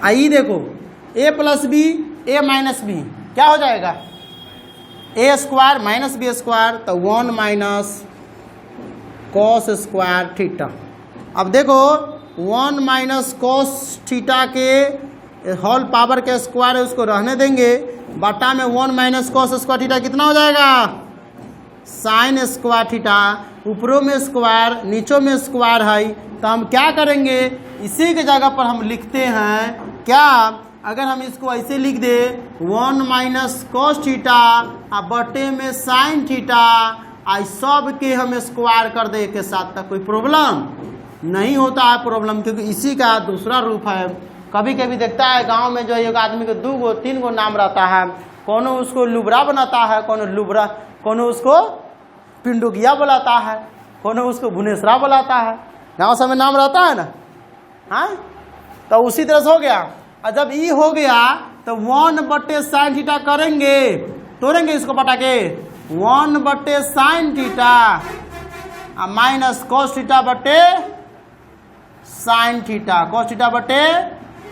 आई देखो a plus B a minus B क्या हो जाएगा, a square minus B square, तो 1 माइनस कॉस स्क्वायर थीटा। अब देखो 1 माइनस कॉस थीटा के होल पावर के स्क्वायर है उसको रहने देंगे, बटा में 1 माइनस कॉस स्क्वायर थीटा कितना हो जाएगा, साइन स्क्वायर थीटा। ऊपरों में स्क्वायर नीचों में स्क्वायर है, तो हम क्या करेंगे, इसी के जगह पर हम लिखते हैं क्या, अगर हम इसको ऐसे लिख दे 1 माइनस कॉस थीटा बटे में साइन थीटा, आई सब के हम स्क्वायर कर दे के साथ, तक कोई प्रॉब्लम नहीं होता है प्रॉब्लम, क्योंकि इसी का दूसरा रूप है। कभी कभी देखता है गांव में जो एक आदमी को 2 गो 3 गो नाम रहता है, कोनो उसको लुबरा बनाता है, कोनो उसको पिंडुगिया बुलाता है, कोनो उसको भुनेसरा बुलाता है, गाँव सब में नाम रहता है ना। हाँ, तो उसी तरह से हो गया। और जब ई हो गया तो 1 बटे साइन थीटा करेंगे, तोड़ेंगे इसको बटा के 1 बटे sine theta minus cos theta बटे साइन थीटा, कॉस थीटा बटे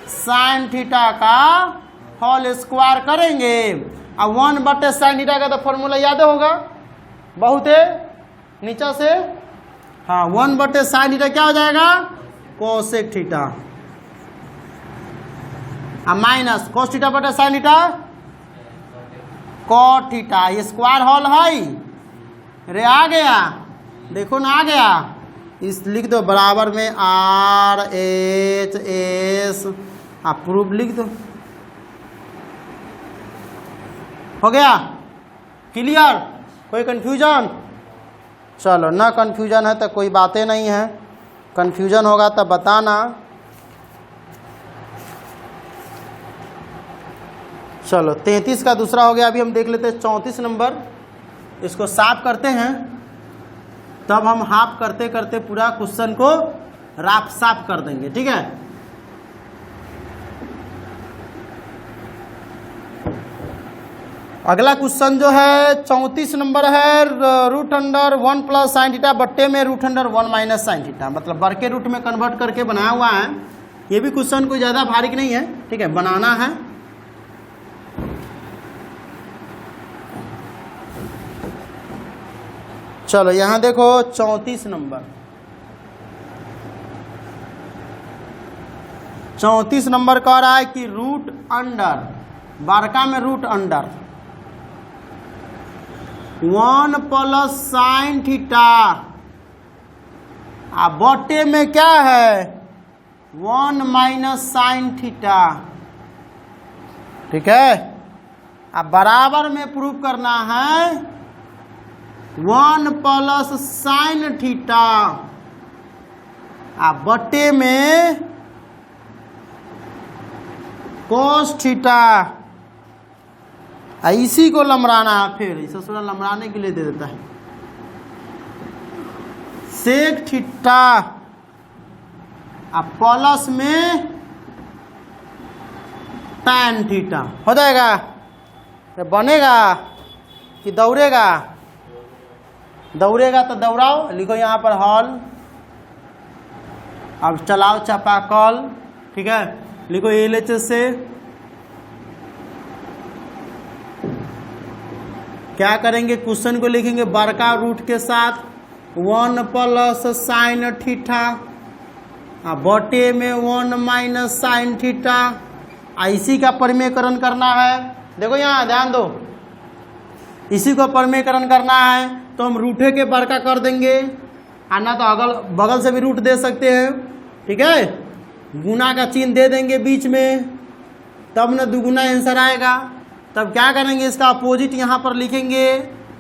साइन थीटा का होल स्क्वायर करेंगे। अब 1 बटे साइन थीटा का तो फॉर्मूला याद होगा बहुत है नीचे से। हाँ, 1 बटे साइन थीटा क्या हो जाएगा, cosec theta, minus cos theta बटे साइन थीटा कॉट थीटा। ये स्क्वायर होल है रे, आ गया, देखो ना आ गया, इस लिख दो बराबर में RHS प्रूफ लिख दो, हो गया। क्लियर? कोई कंफ्यूजन? चलो, ना कंफ्यूजन है तो कोई बातें नहीं है, कंफ्यूजन होगा तो बताना। चलो 33 का दूसरा हो गया, अभी हम देख लेते हैं 34 नंबर। इसको साफ करते हैं, तब हम हाफ करते करते पूरा क्वेश्चन को राफ साफ कर देंगे। ठीक है, अगला क्वेश्चन जो है 34 नंबर है, root under 1 plus sine theta बट्टे में root under 1 minus sine theta, मतलब बर के रूट में कन्वर्ट करके बनाया हुआ है। ये भी क्वेश्चन कोई ज़्यादा भारी नहीं है, ठीक है, बनाना है। चलो यहाँ देखो 34 नंबर, 34 नंबर कह रहा है कि रूट अंडर, बारका में root under 1 plus sine theta, बटे में क्या है 1 माइनस साइन थीटा, ठीक है। अब बराबर में प्रूव करना है 1 प्लस साइन थीटा, बटे में कोस थीटा, इसी को लमराना है, फिर इसे थोड़ा लमराने के लिए दे देता है सेक थीटा, अब प्लस में टैन थीटा हो जाएगा। ये बनेगा कि दौड़ेगा? दौड़ेगा तो दौड़ाओ, लिखो यहाँ पर हॉल। अब चलाओ चापाकल, ठीक है, लिखो एलएचएस से क्या करेंगे, क्वेश्चन को लिखेंगे बड़का रूट के साथ 1 प्लस साइन थीटा, बटे में 1 माइनस साइन थीटा, इसी का परिमेयकरण करना है। देखो यहाँ ध्यान दो, इसी को परिमेयकरण करना है तो हम रूठे के बड़का कर देंगे, ना तो अगल बगल से भी रूट दे सकते हैं, ठीक है। गुना का चिन्ह दे देंगे बीच में, तब न दुगुना आंसर आएगा। तब क्या करेंगे, इसका अपोजिट यहाँ पर लिखेंगे,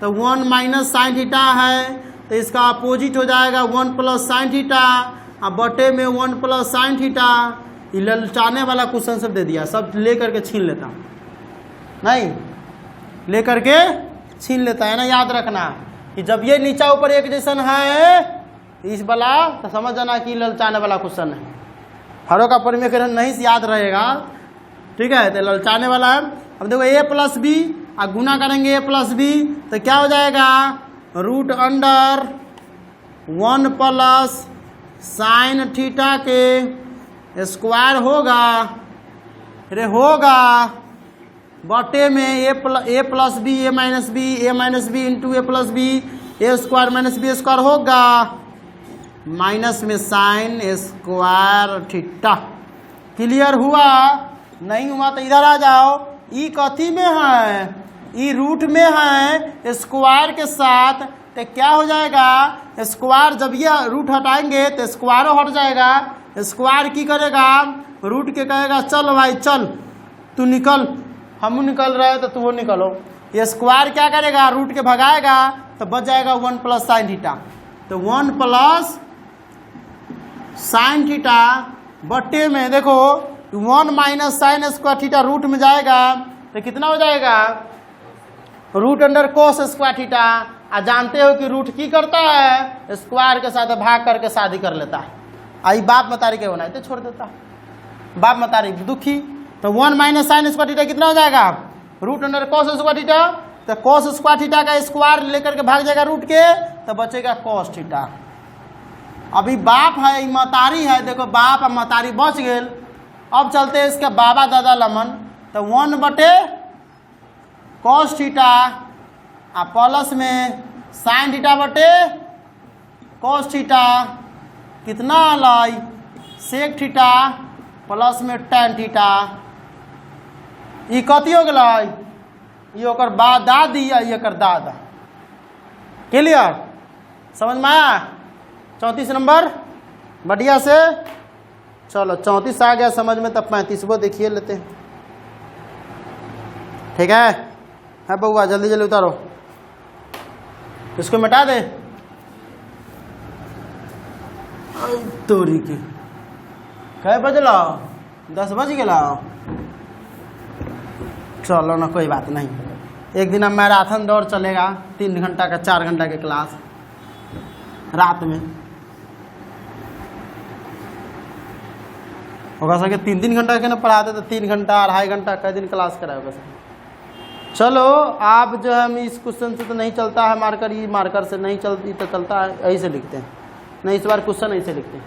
तो 1 माइनस साइन थीटा है तो इसका अपोजिट हो जाएगा 1 प्लस साइन थीटा, अब बटे में 1 प्लस साइन थीटा। ये ललचाने वाला क्वेश्चन सब दे दिया, सब ले करके छीन लेता हूँ, नहीं ले करके छीन लेता है ना। याद रखना कि जब ये नीचा ऊपर एक जैसन है इस वाला, तो समझ जाना कि ललचाने वाला क्वेश्चन है। हरों का परिमेयकरण नहीं से याद रहेगा, ठीक है, तो ललचाने वाला है। अब देखो a प्लस बी, अब गुना करेंगे a प्लस बी तो क्या हो जाएगा, root under 1 plus sine theta के स्क्वायर होगा, अरे होगा, बटे में a plus B, a minus B into A plus B, A square minus B square होगा, माइनस में साइन स्क्वायर थीटा। क्लियर हुआ? नहीं हुआ तो इधर आ जाओ, ई कथी में है, ई रूट में है स्क्वायर के साथ, तो क्या हो जाएगा, स्क्वायर जब ये रूट हटाएंगे तो स्क्वायर हट जाएगा। स्क्वायर की करेगा, रूट के कहेगा चल भाई चल तू निकल, हम निकल रहे तो तू निकलो। ये स्क्वायर क्या करेगा, रूट के भगाएगा तो बच जाएगा 1 प्लस साइन थीटा। तो 1 प्लस साइन थीटा बट्टे में देखो 1 minus sine square theta root में जाएगा तो कितना हो जाएगा, root under cos square theta. जानते हो कि रूट की करता है, स्क्वायर के साथ भाग करके शादी कर लेता है। आई बाप मतारी के बनाए तो छोड़ देता, बाप मतारी दुखी। तो 1 माइनस साइन स्क्वायर थीटा कितना हो जाएगा, root under cos square theta. तो कोस स्क्वायर थीटा का स्क्वायर लेकर के भाग जाएगा रूट के, तो बचेगा कोस थीटा। अभी बाप है मतारी है, देखो बाप और मतारी बच गए। अब चलते हैं इसके बाबा दादा लमन, तो 1 बटे कोस थीटा प्लस में साइन थीटा बटे कोस थीटा कितना लाई, सेक थीटा प्लस में टैन थीटा। ये कथी हो गया, ये ओकर बाद दादी या ये कर दादा। क्लियर? समझ में आया? 34 नंबर बढ़िया से। चलो 34 आ गया समझ में, तब 35 वो देखिए लेते हैं, ठीक है बउआ जल्दी जल्दी उतारो, इसको मिटा दे। तोरी की कै बजला, 10 बज गया। चलो ना कोई बात नहीं, एक दिन अब मैराथन दौड़ चलेगा 3 घंटा का, 4 घंटा के क्लास रात में होगा सके। 3-3 घंटा के ना पढ़ाते तो 3 घंटा 2.5 घंटा कई दिन क्लास कराए होगा सके। चलो आप जो है हम इस क्वेश्चन से तो नहीं चलता है मार्कर, ये मार्कर से नहीं चलती तो चलता है, ऐसे लिखते हैं। नहीं, इस बार क्वेश्चन ऐसे लिखते हैं।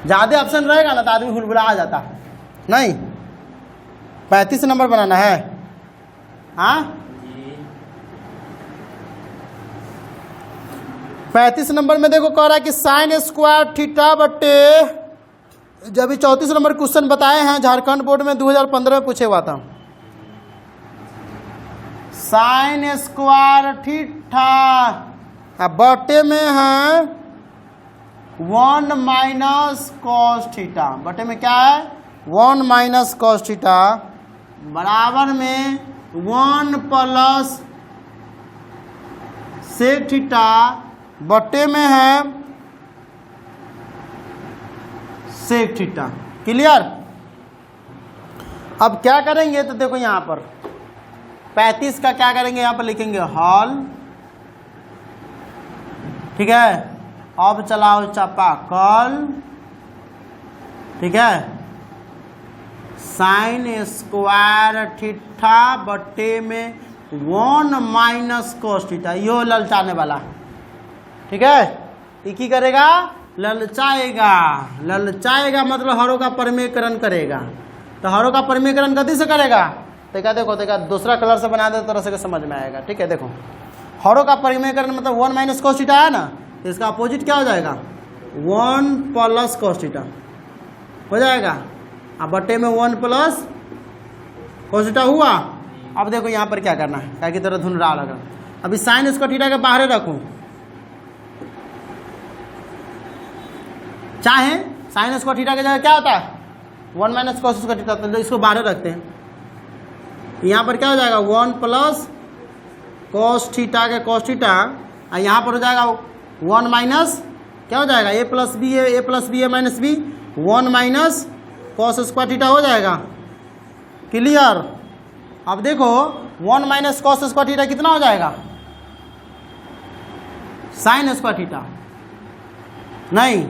ज़्यादा ऑप्शन रहेगा ना तो आदमी हुलबुला जाता है। नहीं, 35 नंबर बनाना है। हाँ, 35 नंबर में देखो कह रहा है कि साइन स्क्वायर थीटा बट्टे, जब 34 नंबर क्वेश्चन बताए हैं झारखंड बोर्ड में 2015 में पूछे हुआ था। साइन स्क्वायर थीटा अब बटे में है 1 माइनस कॉस थीटा, बटे में क्या है 1 माइनस कॉस थीटा बराबर में 1 प्लस सेक थीटा बटे में है सेक थीटा। क्लियर। अब क्या करेंगे तो देखो यहाँ पर 35 का क्या करेंगे, यहाँ पर लिखेंगे हॉल। ठीक है, अब चलाओ चापाकल। ठीक है, साइन स्क्वायर थीटा बटे में 1 माइनस कॉस थीटा, यो ललचाने वाला है। ठीक है, ये की करेगा ललचाएगा। ललचाएगा मतलब हरों का परिमेयकरण करेगा। तो हरों का परिमेयकरण गति से करेगा। देखा देखो, देखा दूसरा कलर से बना दे तरह से समझ में आएगा। ठीक है, देखो हरों का परिमेयकरण मतलब 1 माइनस कॉस थीटा है ना, तो इसका अपोजिट क्या हो जाएगा 1 प्लस कॉस थीटा हो जाएगा। अब बटे में 1 प्लस कॉस थीटा हुआ। अब देखो यहाँ पर क्या करना है, क्या की तरह धुन रहा लगा। अभी साइन इसको थीटा के बाहर रखूँ, चाहे साइन स्क्वायर थीटा की जगह क्या होता है 1 माइनस कॉस स्क्वायर थीटा, तो इसको बाहर रखते हैं। यहाँ पर क्या हो जाएगा 1 प्लस कॉस थीटा के कॉस थीटा, और यहाँ पर हो जाएगा 1 माइनस क्या हो जाएगा A plus B A minus B 1 minus cos square theta हो जाएगा। क्लियर। अब देखो 1 माइनस कॉस स्क्वायर थीटा कितना हो जाएगा साइन स्क्वायर थीटा, नहीं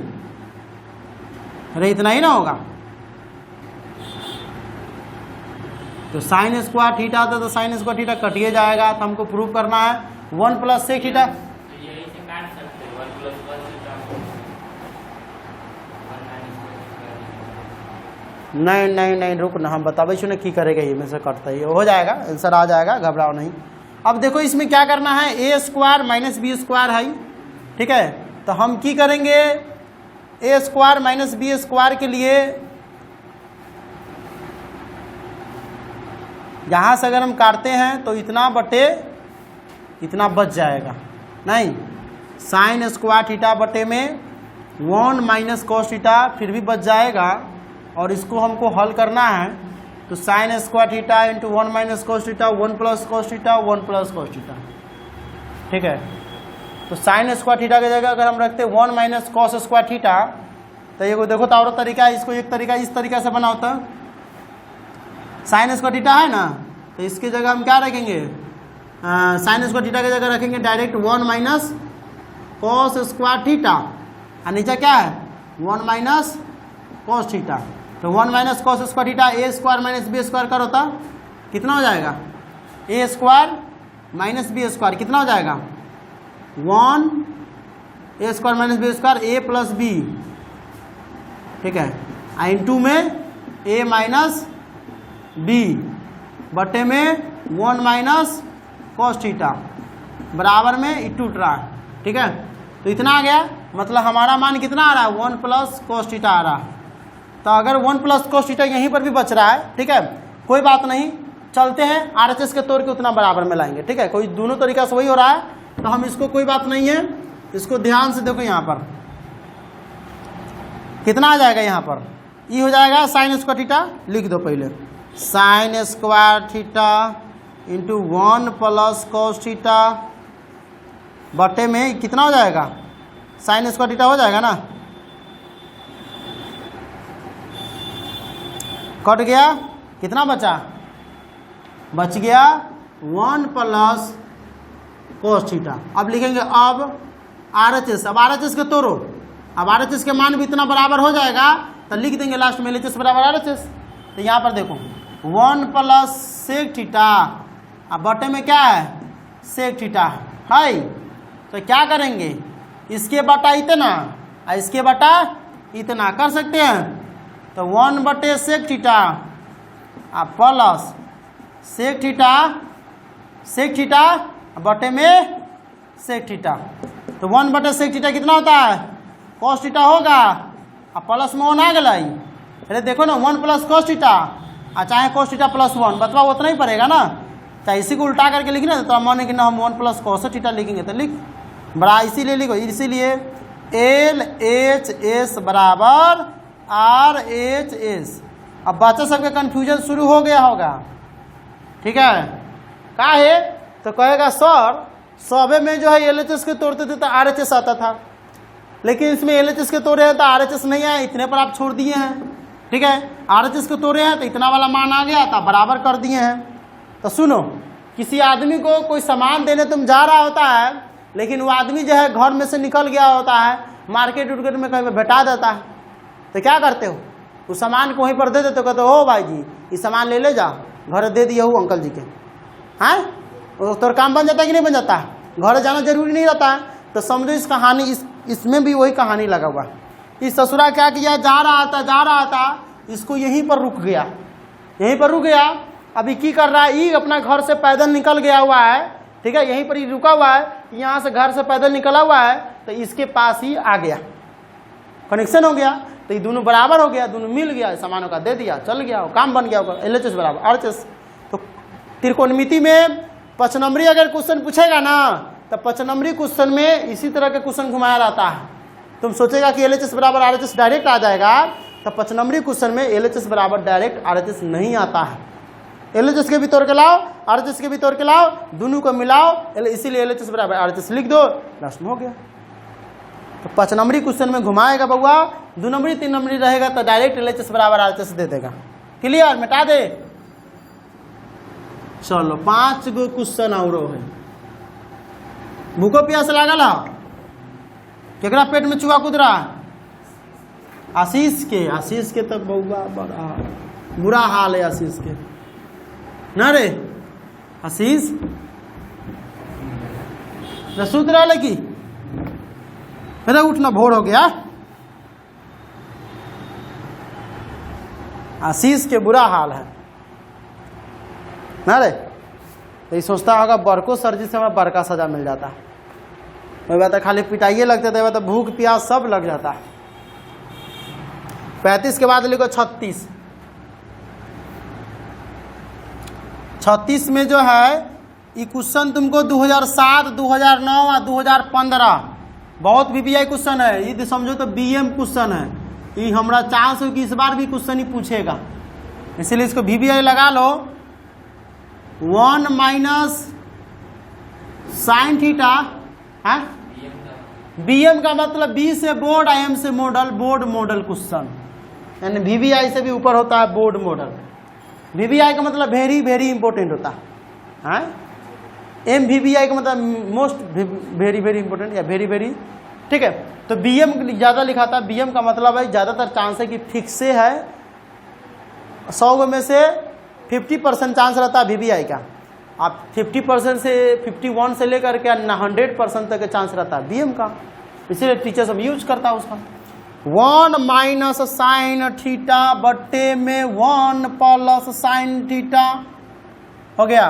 अरे इतना ही ना होगा। तो साइन स्क्वायर थीटा था तो साइन स्क्वायर थीटा कटिए जाएगा। तो हमको प्रूव करना है 1 प्लस सेक थीटा। नहीं नहीं नहीं रुक ना, हम बताबे छो ना की करेगा, ये में से कटता ही हो जाएगा, आंसर आ जाएगा, घबराओ नहीं। अब देखो इसमें क्या करना है ए स्क्वायर माइनस बी स्क्वायर है। ठीक है, तो हम की करेंगे ए स्क्वायर माइनस बी स्क्वायर के लिए यहाँ से अगर हम काटते हैं तो इतना बटे इतना बच जाएगा। नहीं, साइन स्क्वायर थीटा बटे में 1 माइनस कॉस थीटा फिर भी बच जाएगा। और इसको हमको हल करना है तो sign square theta into 1 minus cos theta 1 plus cos theta 1 plus cos theta. ठीक है, तो साइन स्क्वायर थीटा की जगह अगर हम रखते 1 माइनस कॉस स्क्वायर थीटा, तो ये देखो तो और तरीका है, इसको एक तरीका इस तरीका से बना होता है। साइन स्क्वायर थीटा है ना, तो इसकी जगह हम क्या रखेंगे साइन स्क्वायर थीटा की जगह रखेंगे direct 1 minus cos square theta, और नीचे क्या है 1 माइनस कॉस थीटा। तो 1 माइनस कॉस स्क्वायर थीटा ए स्क्वायर माइनस बी स्क्वायर कर होता कितना हो जाएगा ए स्क्वायर माइनस बी स्क्वायर कितना हो जाएगा 1 ए square minus B square A plus B. ठीक है, इंटू में ए माइनस बी बटे में 1 माइनस कॉस थीटा बराबर में ई टूट रहा है। ठीक है, तो इतना आ गया, मतलब हमारा मान कितना आ रहा है 1 प्लस कॉस थीटा आ रहा है। तो अगर 1 प्लस कॉस थीटा यहीं पर भी बच रहा है, ठीक है कोई बात नहीं, चलते हैं RHS के तौर के उतना बराबर में लाएंगे। ठीक है, कोई दोनों तरीका से वही हो रहा है, तो हम इसको कोई बात नहीं है, इसको ध्यान से देखो। यहाँ पर कितना आ जाएगा, यहाँ पर ये हो जाएगा साइन स्क्वायर थीटा, लिख दो पहले sign square theta into 1 plus cos theta बटे में कितना हो जाएगा साइन स्क्वायर थीटा हो जाएगा ना, कट गया, कितना बचा बच गया 1 प्लस कॉस थीटा। अब लिखेंगे अब RHS, अब RHS के तोड़ो, अब RHS के मान भी इतना बराबर हो जाएगा तो लिख देंगे लास्ट में LHS बराबर RHS। तो यहाँ पर देखो 1 प्लस सेक थीटा, अब बटे में क्या है सेक थीटा है। तो क्या करेंगे, इसके बटा इतना और इसके बटा इतना कर सकते हैं। तो 1 बटे सेक थीटा अब प्लस सेक थीटा बटे में सेक थीटा। तो 1 बटे सेक थीटा कितना होता है कॉस थीटा होगा, अब प्लस में 1 आ गई। अरे देखो ना 1 प्लस कॉस थीटा और चाहे कॉस थीटा प्लस 1 बतवा उतना ही पड़ेगा ना, चाहे इसी को उल्टा करके लिखना तो मान कि ना हम 1 प्लस कॉस थीटा लिखेंगे तो लिख बड़ा इसीलिए लिखो, इसीलिए LHS बराबर RHS। अब बच्चा सबके कन्फ्यूजन शुरू हो गया होगा, ठीक है। का है तो कहेगा सर सौबे में जो है LHS के तोड़ते थे तो RHS आता था, लेकिन इसमें LHS के तोड़े हैं तो RHS नहीं आया, इतने पर आप छोड़ दिए हैं, ठीक है। RHS के तोड़े हैं तो इतना वाला मान आ गया तो बराबर कर दिए हैं। तो सुनो, किसी आदमी को कोई सामान देने तुम जा रहा होता है, लेकिन वो आदमी जो है घर में से निकल गया होता है, मार्केट उर्केट में कहीं भेटा देता है, तो क्या करते हो उस सामान को वहीं पर दे देते हो, कहते हो भाई जी ये सामान ले जा, घर दे दिए हो अंकल जी के, हैं तो काम बन जाता है कि नहीं बन जाता है, घर जाना जरूरी नहीं रहता है। तो समझो इस कहानी इसमें भी वही कहानी लगा हुआ है। इस ससुरा क्या किया, जा रहा था इसको यहीं पर रुक गया, अभी की कर रहा है, ये अपना घर से पैदल निकल गया हुआ है, ठीक है, यहीं पर ही रुका हुआ है, यहाँ से घर से पैदल निकला हुआ है, तो इसके पास ही आ गया, कनेक्शन हो गया, तो ये दोनों बराबर हो गया, दोनों मिल गया, सामानों का दे दिया, चल गया, काम बन गया, LHS बराबर RHS। तो त्रिकोणमिति में 5 नंबरी अगर क्वेश्चन पूछेगा ना, तो 5 नंबरी क्वेश्चन में इसी तरह के क्वेश्चन घुमाया रहता है। तुम सोचेगा कि LHS बराबर RHS डायरेक्ट आ जाएगा, तो 5 नंबरी क्वेश्चन में LHS बराबर डायरेक्ट RHS नहीं आता है। LHS के भी तोड़ के लाओ, RHS के भी तोड़ के लाओ, दोनों को मिलाओ, इसीलिए LHS बराबर RHS लिख दो, लास्ट में हो गया। तो 5 नंबरी क्वेश्चन में घुमाएगा बउआ, 2 नंबरी 3 नंबरी रहेगा तो डायरेक्ट LHS बराबर RHS दे देगा। क्लियर, मिटा दे। चलो 5 गो क्वेश्चन और है। भूखो प्यास लागल है, केकरा पेट में चूहा कूद रहा है, आशीष के तो बउआ बड़ा बुरा हाल है आशीष के ना रे। आशीष सूत रहा लगी, अरे उठना भोर हो गया। आशीष के बुरा हाल है ना रे। तो ये सोचता होगा बड़को सर्जी से हमें बड़का सजा मिल जाता है, वही बात है, खाली पिटाइए लगते थे, तो भूख प्यास सब लग जाता है। 35 के बाद लिखो 36। 36 में जो है ये क्वेश्चन तुमको 2007, 2009 और 2015 बहुत VBI क्वेश्चन है, ये समझो तो BM क्वेश्चन है, ये हमारा चांस हो कि इस बार भी क्वेश्चन ही पूछेगा, इसलिए इसको VBI लगा लो। 1 माइनस साइन थीटा है, BM का मतलब B से बोर्ड, IM से मॉडल, बोर्ड मॉडल क्वेश्चन, यानी VBI से भी ऊपर होता है बोर्ड मॉडल। VBI का मतलब वेरी वेरी इंपॉर्टेंट होता है, MVBI का मतलब मोस्ट वेरी वेरी इंपॉर्टेंट या वेरी वेरी, ठीक है। तो BM ज़्यादा लिखा था, BM का मतलब है ज़्यादातर चांस है कि फिक्स से है, 100 में से 50% चांस रहता है VBI का, आप 50% से 51 से लेकर के 100% तक का चांस रहता है BM का, इसीलिए टीचर सब यूज करता है उसका। 1 माइनस साइन थीटा बट्टे में 1 प्लस साइन थीटा हो गया।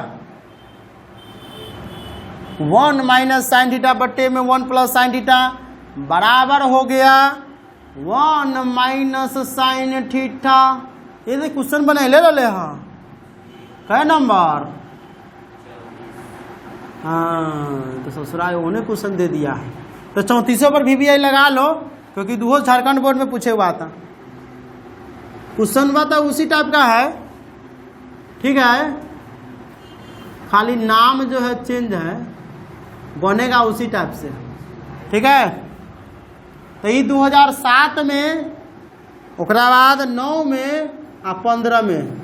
1 माइनस साइन थीटा बट्टे में 1 प्लस साइन थीटा बराबर हो गया 1 माइनस साइन थीटा। ये तो क्वेश्चन बने ले रहे हाँ, कै नंबर, हाँ तो ससुराल उन्हें क्वेश्चन दे दिया है। तो 34 पर VBI लगा लो, क्योंकि दूसरा झारखंड बोर्ड में पूछे हुआ था क्वेश्चन, बात उसी टाइप का है, ठीक है, खाली नाम जो है चेंज है, बनेगा उसी टाइप से, ठीक है। तो ये 2007 में, ओकरा बाद 9 में आ 15 में,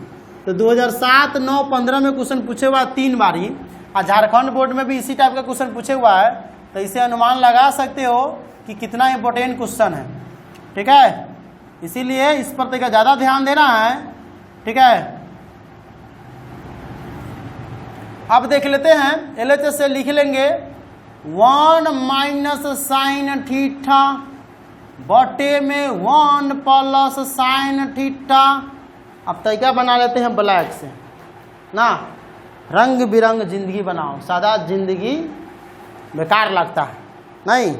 तो 2007, 9, 15 में क्वेश्चन पूछे हुआ 3 बार ही, और झारखंड बोर्ड में भी इसी टाइप का क्वेश्चन पूछे हुआ है। तो इसे अनुमान लगा सकते हो कि कितना इंपॉर्टेंट क्वेश्चन है, ठीक है। इसीलिए इस पर ज़्यादा ध्यान देना है, ठीक है। अब देख लेते हैं LHS से लिख लेंगे 1 माइनस साइन थीटा बटे में 1 प्लस साइन थीटा। अब तरीका बना लेते हैं ब्लैक से ना, रंग बिरंग जिंदगी बनाओ, सादा जिंदगी बेकार लगता है नहीं।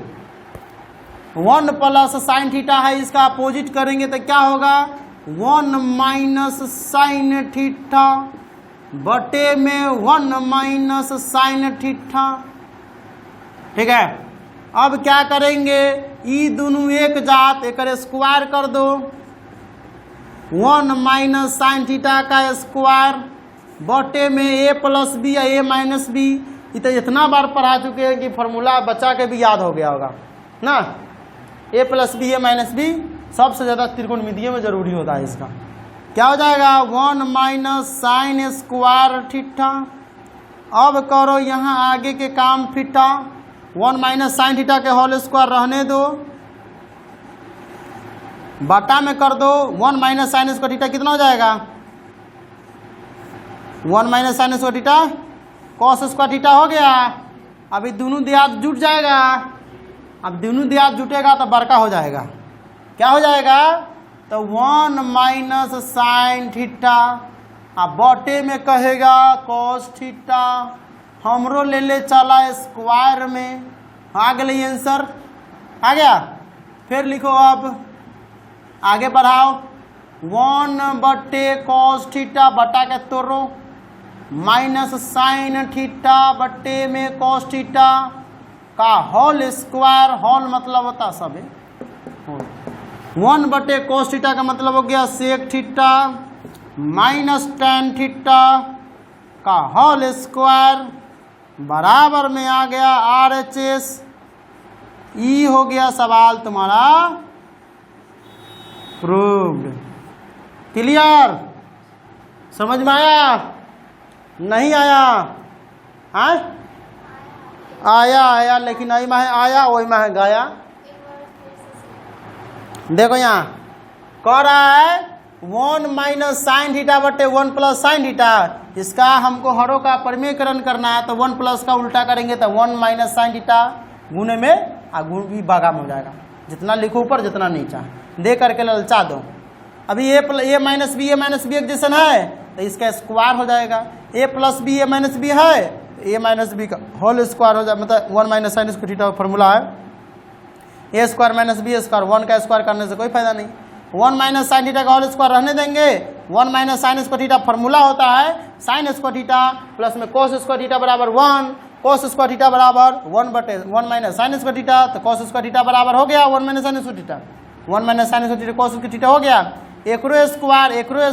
1 प्लस साइन थीटा है, इसका अपोजिट करेंगे तो क्या होगा 1 माइनस साइन थीटा बटे में 1 माइनस साइन थीटा। ठीक है, अब क्या करेंगे ई दोनों एक जात, एक स्क्वायर कर दो 1 माइनस साइन थीटा का स्क्वायर बटे में a प्लस बी या a माइनस बी। ये तो इतना बार पढ़ा चुके हैं कि फॉर्मूला बच्चा के भी याद हो गया होगा ना। a plus B a minus B सबसे ज़्यादा त्रिकोणमितीय में जरूरी होता है। इसका क्या हो जाएगा 1 माइनस साइन स्क्वायर थीटा। अब करो यहाँ आगे के काम थीटा, 1 माइनस साइन थीटा के होल स्क्वायर रहने दो, बटा में कर दो 1 माइनस साइन स्क्वायर थीटा कितना हो जाएगा 1 minus sine square theta cos square theta हो गया। अभी दोनों देहात जुट जाएगा, अब दोनों देहात जुटेगा तो बड़का हो जाएगा। क्या हो जाएगा तो 1 माइनस साइन थीटा, अब बटे में कहेगा कॉस थीटा, हमरो ले ले चला स्क्वायर में, आ गई आंसर आ गया। फिर लिखो अब आगे बढ़ाओ 1 बटे कॉस थीटा बटा के तोड़ो माइनस साइन थीटा बटे में कॉस थीटा का होल स्क्वायर, होल मतलब होता सब 1 बटे कॉस थीटा का मतलब हो गया sec theta minus tan theta का होल स्क्वायर बराबर में आ गया RHS। ई हो गया सवाल तुम्हारा प्रूव्ड। क्लियर, समझ में आया नहीं आया? हाँ आया लेकिन आई में आया वही में गाया। देखो यहाँ कह रहा है 1 माइनस साइन थीटा बटे 1 प्लस साइन थीटा। इसका हमको हरों का परिमेयकरण करना है तो 1 प्लस का उल्टा करेंगे तो 1 माइनस साइन थीटा गुने में गुण भी भागा में हो जाएगा। जितना लिखो ऊपर जितना नीचा दे करके ललचा दो। अभी a माइनस बी एक जैसा है तो इसका स्क्वायर हो जाएगा। a plus B a minus B है, a माइनस बी का होल स्क्वायर हो जाए, मतलब 1 minus sine square theta formula है a square minus B square, 1 का स्क्वायर करने से कोई फायदा नहीं। 1 माइनस साइन थीटा का होल स्क्वायर रहने देंगे, 1 minus sine square theta formula होता है साइन स्क्वायर थीटा प्लस में कोस स्क्वायर थीटा बराबर 1, कोस स्क्वायर थीटा बराबर 1 बटे 1 माइनस साइन स्क्वायर थीटा, तो कोस स्क्वायर थीटा बराबर हो गया 1 minus sine square theta, 1 minus sine square theta cos square theta हो गया। एकरो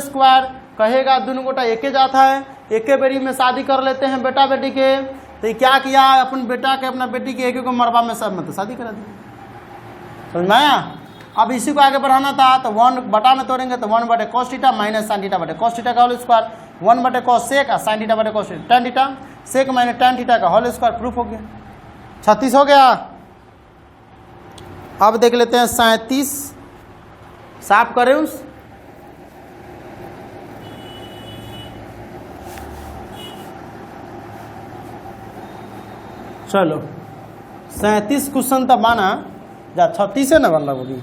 स्क्वायर कहेगा दोनों गोटा एके जाता है, एके बेरी में शादी कर लेते हैं बेटा बेटी के। तो क्या किया अपन बेटा के अपना बेटी के एक को मरबा में सब मतलब शादी करा दी। समझ में आया? अब इसी को आगे बढ़ाना था तो 1 बटा में तोड़ेंगे तो 1 बटे cos theta minus sine theta बटे कॉस थीटा का होल स्क्वायर, 1 बटे कॉस सेक और साइन थीटा बटे cos tan theta, sec minus tan theta का होल स्क्वायर प्रूफ हो गया। 36 हो गया। अब देख लेते हैं 37, साफ करें उस चलो 37 क्वेश्चन तो माना जा 36 है ना बन लगी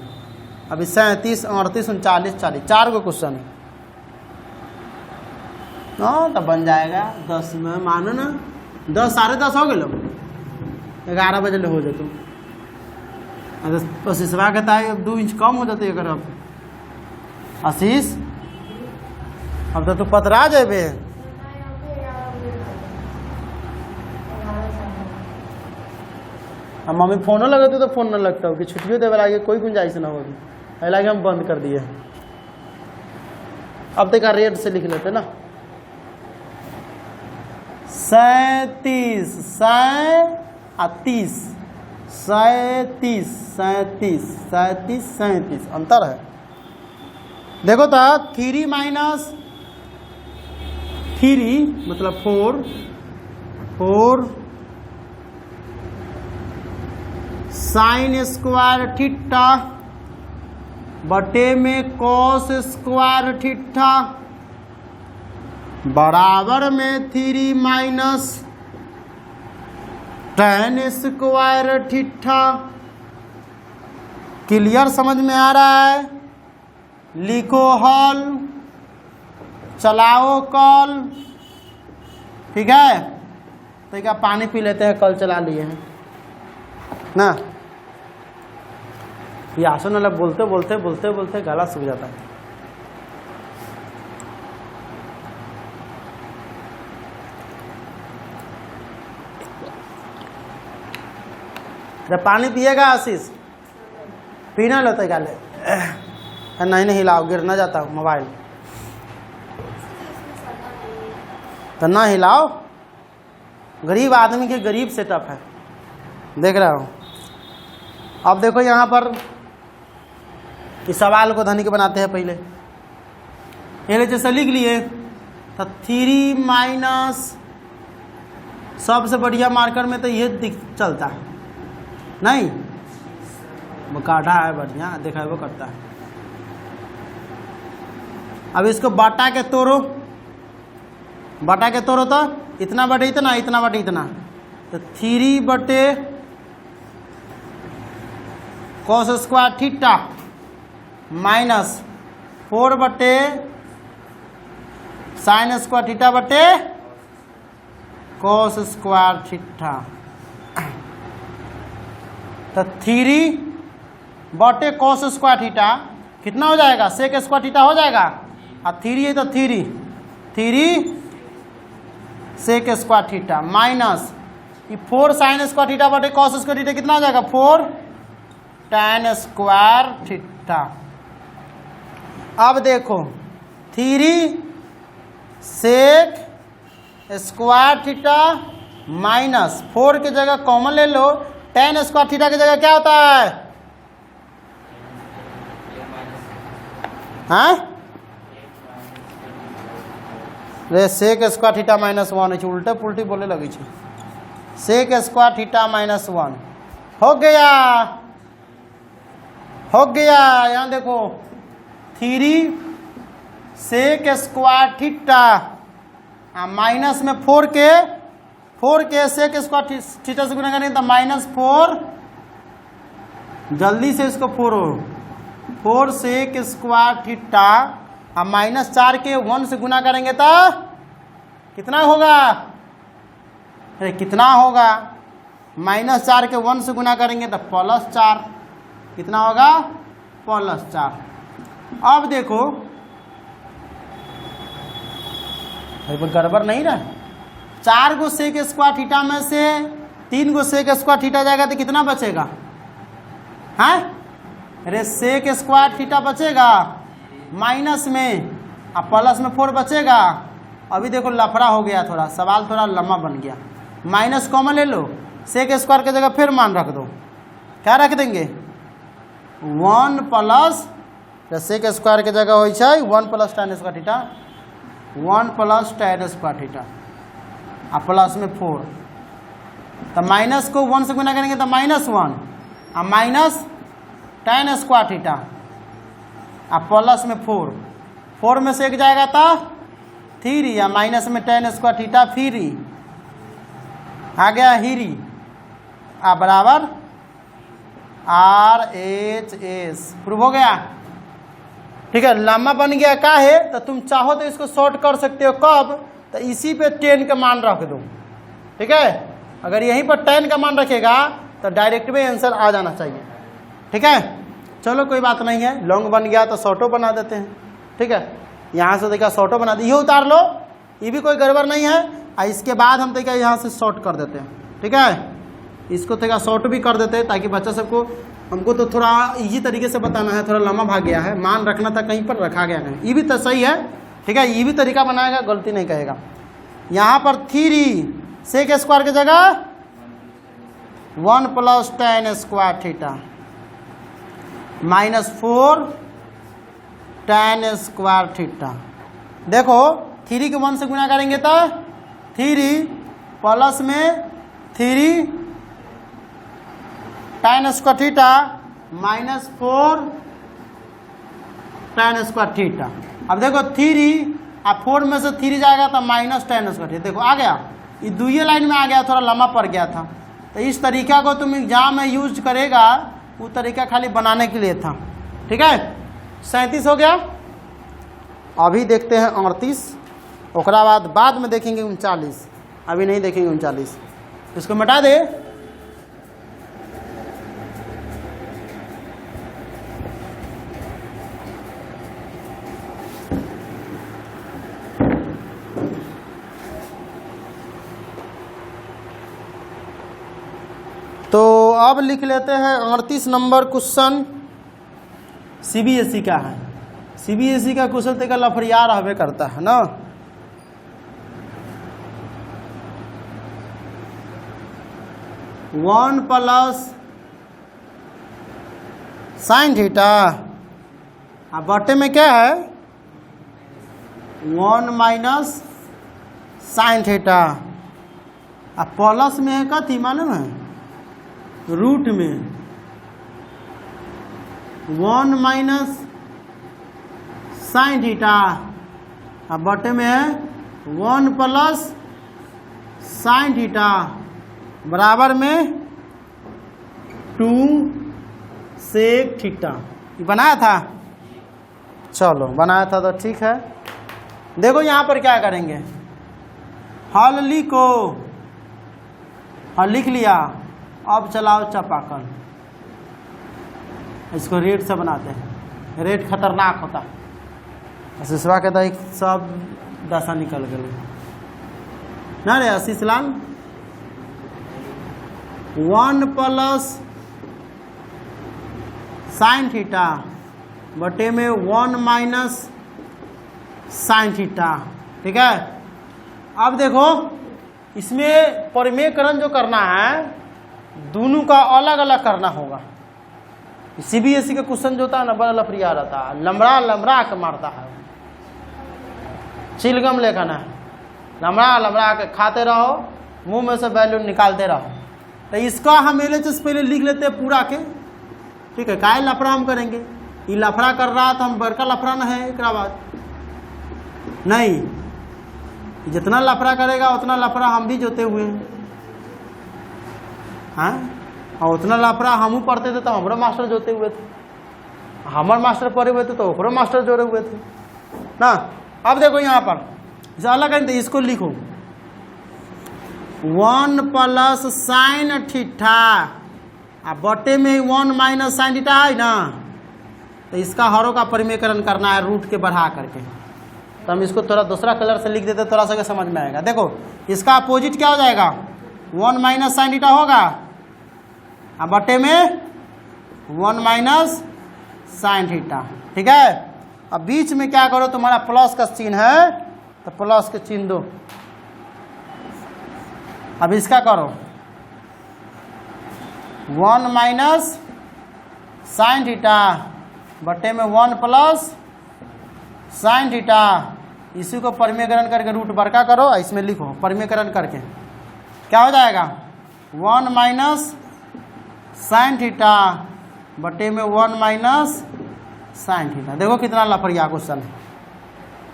अभी 37, 38, 39, 40 4 गो क्वेश्चन है। हाँ तो बन जाएगा 10 में, मानो ना 10 साढ़े 10 हो गए, 11 बजे ले हो जाते। अगर आशीषवा कहता है अब 2 इंच कम हो जाते अगर अब आशीष अब तो तू पतरा जेबे। अब मम्मी फोनो लगते तो फोन न लगता हो कि छुट्टियों देवे लागे कोई गुंजाइश ना होगी, हालांकि हम बंद कर दिए। अब तक रेट से लिख लेते ना 37, 37 अंतर है। देखो तो 3 माइनस 3 मतलब 4 साइन स्क्वायर थीटा बटे में कॉस स्क्वायर थीटा बराबर में 3 minus tan square theta. Clear समझ में आ रहा है? लिखो हल, चलाओ कल। ठीक है, तो क्या पानी पी लेते हैं, कल चला लिए हैं ना। ये आसन अलग बोलते बोलते बोलते बोलते गला सूख जाता है। जब पानी पिएगा आशीष, पीना लेते गाले, नहीं हिलाओ, गिर ना जाता मोबाइल, तो ना हिलाओ। गरीब आदमी के गरीब सेटअप है, देख रहा हूँ। अब देखो यहाँ पर इस सवाल को धनिक बनाते हैं। पहले पहले जैसे लिख लिए तो 3 माइनस, सबसे बढ़िया मार्कर में तो ये चलता है, नहीं वो काढ़ा है बढ़िया, देखा वो करता है। अब इसको बटा के तोड़ो, बटा के तोड़ो तो इतना बटे इतना, इतना बटे इतना, तो 3 बटे cos स्क्वायर थीटा माइनस 4 बटे साइन स्क्वायर थीटा बटे cos स्क्वायर थीटा। तो 3 बटे cos स्क्वायर थीटा कितना हो जाएगा, सेक स्क्वायर थीटा हो जाएगा। और 3 है तो 3 sec square theta minus 4 sine square theta बटे cos स्क्वायर थीटा कितना हो जाएगा, 4 tan स्क्वायर थीटा। अब देखो 3 सेक स्क्वायर थीटा माइनस 4 की जगह कॉमन ले लो, tan स्क्वायर थीटा की जगह क्या होता है, हाँ रे सेक स्क्वायर थीटा माइनस 1 उल्टे पुल्टी बोले लगी छे। सेक स्क्वायर थीटा माइनस 1 हो गया, हो गया। यहाँ देखो 3 सेक स्क्वायर थीटा माइनस में 4 के सेक स्क्वायर थीटा से गुना करेंगे तो -4, जल्दी से इसको 4 सेक स्क्वायर थीटा अब -4 के 1 से गुना करेंगे तो कितना होगा, अरे कितना होगा, -4 के 1 से गुना करेंगे तो +4, कितना होगा, +4। अब देखो गड़बड़ नहीं रहा, 4 गो सेक स्क्वायर थीटा में से 3 गो सेक स्क्वायर थीटा जाएगा तो कितना बचेगा, हाँ अरे सेक स्क्वायर थीटा बचेगा माइनस में, अब प्लस में 4 बचेगा। अभी देखो लफड़ा हो गया, थोड़ा सवाल थोड़ा लंबा बन गया। माइनस कॉमन ले लो, सेक स्क्वायर की जगह फिर मान रख दो, क्या रख देंगे 1 प्लस, सेक स्क्वायर की जगह हो 1 plus tan square theta, 1 plus tan square theta और प्लस में 4, तो माइनस को 1 से गुना करेंगे तो -1 और माइनस tan स्क्वायर थीटा और प्लस में 4 में से एक जाएगा तो 3 या माइनस में tan स्क्वायर थीटा फिर आ गया हीरी आ बराबर RHS। प्रूव हो गया, ठीक है। लम्बा बन गया का है, तो तुम चाहो तो इसको शॉर्ट कर सकते हो, कब, तो इसी पे 10 का मान रख दो, ठीक है। अगर यहीं पर 10 का मान रखेगा तो डायरेक्ट में आंसर आ जाना चाहिए, ठीक है। चलो कोई बात नहीं है, लॉन्ग बन गया तो शॉर्टो बना देते हैं, ठीक है। यहाँ से देखा शॉर्टो बना दी, ये उतार लो, ये भी कोई गड़बड़ नहीं है। और इसके बाद हम देखा यहाँ से शॉर्ट कर देते हैं, ठीक है। इसको देखा शॉर्ट भी कर देते हैं ताकि बच्चा सबको, हमको तो थोड़ा इजी तरीके से बताना है, थोड़ा लंबा भाग गया है, मान रखना था कहीं पर रखा गया नहीं, ये भी तो सही है, ठीक है। ये भी तरीका बनाएगा, गलती नहीं कहेगा। यहाँ पर 3 सेक स्क्वायर की जगह 1 plus tan square theta -4 tan square theta. देखो 3 के 1 से गुना करेंगे तो 3 प्लस में 3 tan square theta -4 tan square theta. अब देखो 3 अब 4 में से 3 जाएगा तो माइनस टेन स्क्वायर। देखो आ गया, ये दुई लाइन में आ गया, थोड़ा लंबा पड़ गया था। तो इस तरीका को तुम एग्जाम में यूज करेगा, वो तरीका खाली बनाने के लिए था। ठीक है, 37 हो गया। अभी देखते हैं 38, ओकरा बाद में देखेंगे 39, अभी नहीं देखेंगे 39। इसको मिटा दे। तो अब लिख लेते हैं 38 नंबर क्वेश्चन सीबीएसई का है। सीबीएसई का क्वेश्चन तो लफड़िया रहबे करता है ना। वन प्लस साइन थीटा, अब बटे में क्या है 1 माइनस साइन थीटा, अब प्लस में है कथी मालूम है, रूट में 1 माइनस साइन थीटा, अब बटे में है 1 प्लस साइन थीटा बराबर में 2 सेक थीटा। ये बनाया था, चलो बनाया था तो ठीक है। देखो यहाँ पर क्या करेंगे, हल लिखो, हल लिख लिया। अब चलाओ चापाकल, इसको रेड से बनाते हैं। रेड खतरनाक होता है। शिशवा के तो सब दशा निकल गए ना रे आशीष लाल। 1 प्लस साइन थीटा बटे में 1 माइनस साइन थीटा। ठीक है, अब देखो इसमें परिमेयकरण जो करना है दोनों का अलग अलग करना होगा। सीबीएसई का क्वेश्चन जो होता है ना बड़ा लफड़िया रहता है, लमड़ा लमड़ा के मारता है, चिलगम लेखन है, लमड़ा लमड़ा के खाते रहो, मुंह में से वैल्यू निकालते रहो। तो इसका हम एलएचएस पहले लिख लेते हैं पूरा के। ठीक है, काय लफड़ा हम करेंगे, ये लफड़ा कर रहा तो हम बड़का लफड़ा न है एक बाद नहीं, जितना लफड़ा करेगा उतना लफड़ा हम भी जोते हुए हैं। हाँ, और उतना लफड़ा हम पढ़ते थे तो हमारे मास्टर जोते हुए थे, हमारे मास्टर पढ़े हुए थे तो ओकरो मास्टर जोड़े हुए थे ना। अब देखो यहाँ पर इसे अलग है, इसको लिखो 1 प्लस साइन थीटा, अब बटे में 1 माइनस साइन थीटा है ना, तो इसका हरों का परिमेयकरण करना है रूट के बढ़ा करके। तो हम इसको थोड़ा दूसरा कलर से लिख देते, थोड़ा सा समझ में आएगा। देखो इसका अपोजिट क्या हो जाएगा, 1 माइनस साइन थीटा होगा, अब बटे में 1 माइनस साइन थीटा। ठीक है, अब बीच में क्या करो, तुम्हारा प्लस का चिन्ह है तो प्लस के चिन्ह दो। अब इसका करो 1 माइनस साइन थीटा बटे में 1 प्लस साइन थीटा, इसी को परिमेयकरण करके रूट बड़का करो, इसमें लिखो परिमेयकरण करके क्या हो जाएगा 1 माइनस साइन थीटा बटे में 1 माइनस साइन थीटा। देखो कितना लफड़िया क्वेश्चन है,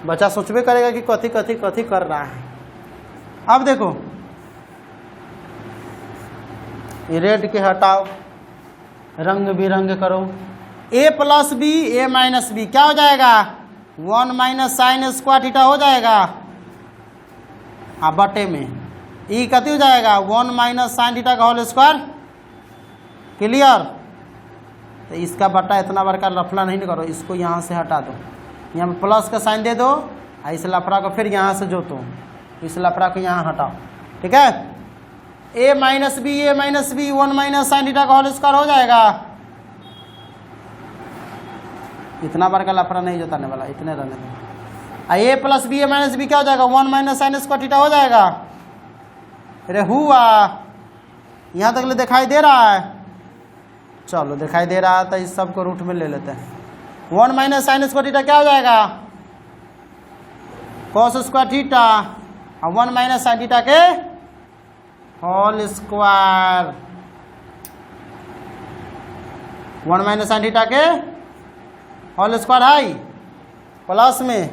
बच्चा सोचबे करेगा कि कथी कथी कथी कर रहा है। अब देखो ये रेड के हटाओ, रंग बिरंग करो, a plus B a minus B क्या हो जाएगा 1 माइनस साइन स्क्वायर थीटा हो जाएगा, अब बटे में ई कथी हो जाएगा 1 माइनस साइन थीटा का होल स्क्वायर। क्लियर, तो इसका बटा इतना बड़का लफड़ा नहीं करो, इसको यहाँ से हटा दो, यहाँ पे प्लस का साइन दे दो, इस लफड़ा को फिर यहाँ से जोतो, इस लफड़ा को यहाँ हटाओ। ठीक है, a minus B 1 minus sine theta का होल स्क्वायर हो जाएगा। इतना बड़का लफड़ा नहीं जोताने वाला, इतने रहने दो। a plus B minus B क्या हो जाएगा 1 माइनस साइन स्क्वायर थीटा हो जाएगा। अरे हुआ, यहाँ तक ले दिखाई दे रहा है, चलो दिखाई दे रहा है तो इस सब को रूट में ले लेते हैं। 1 माइनस साइन स्क्वायर थीटा क्या हो जाएगा कॉस स्क्वायर थीटा, और 1 माइनस साइन थीटा के whole square, 1 minus sine theta के होल स्क्वायर है प्लस में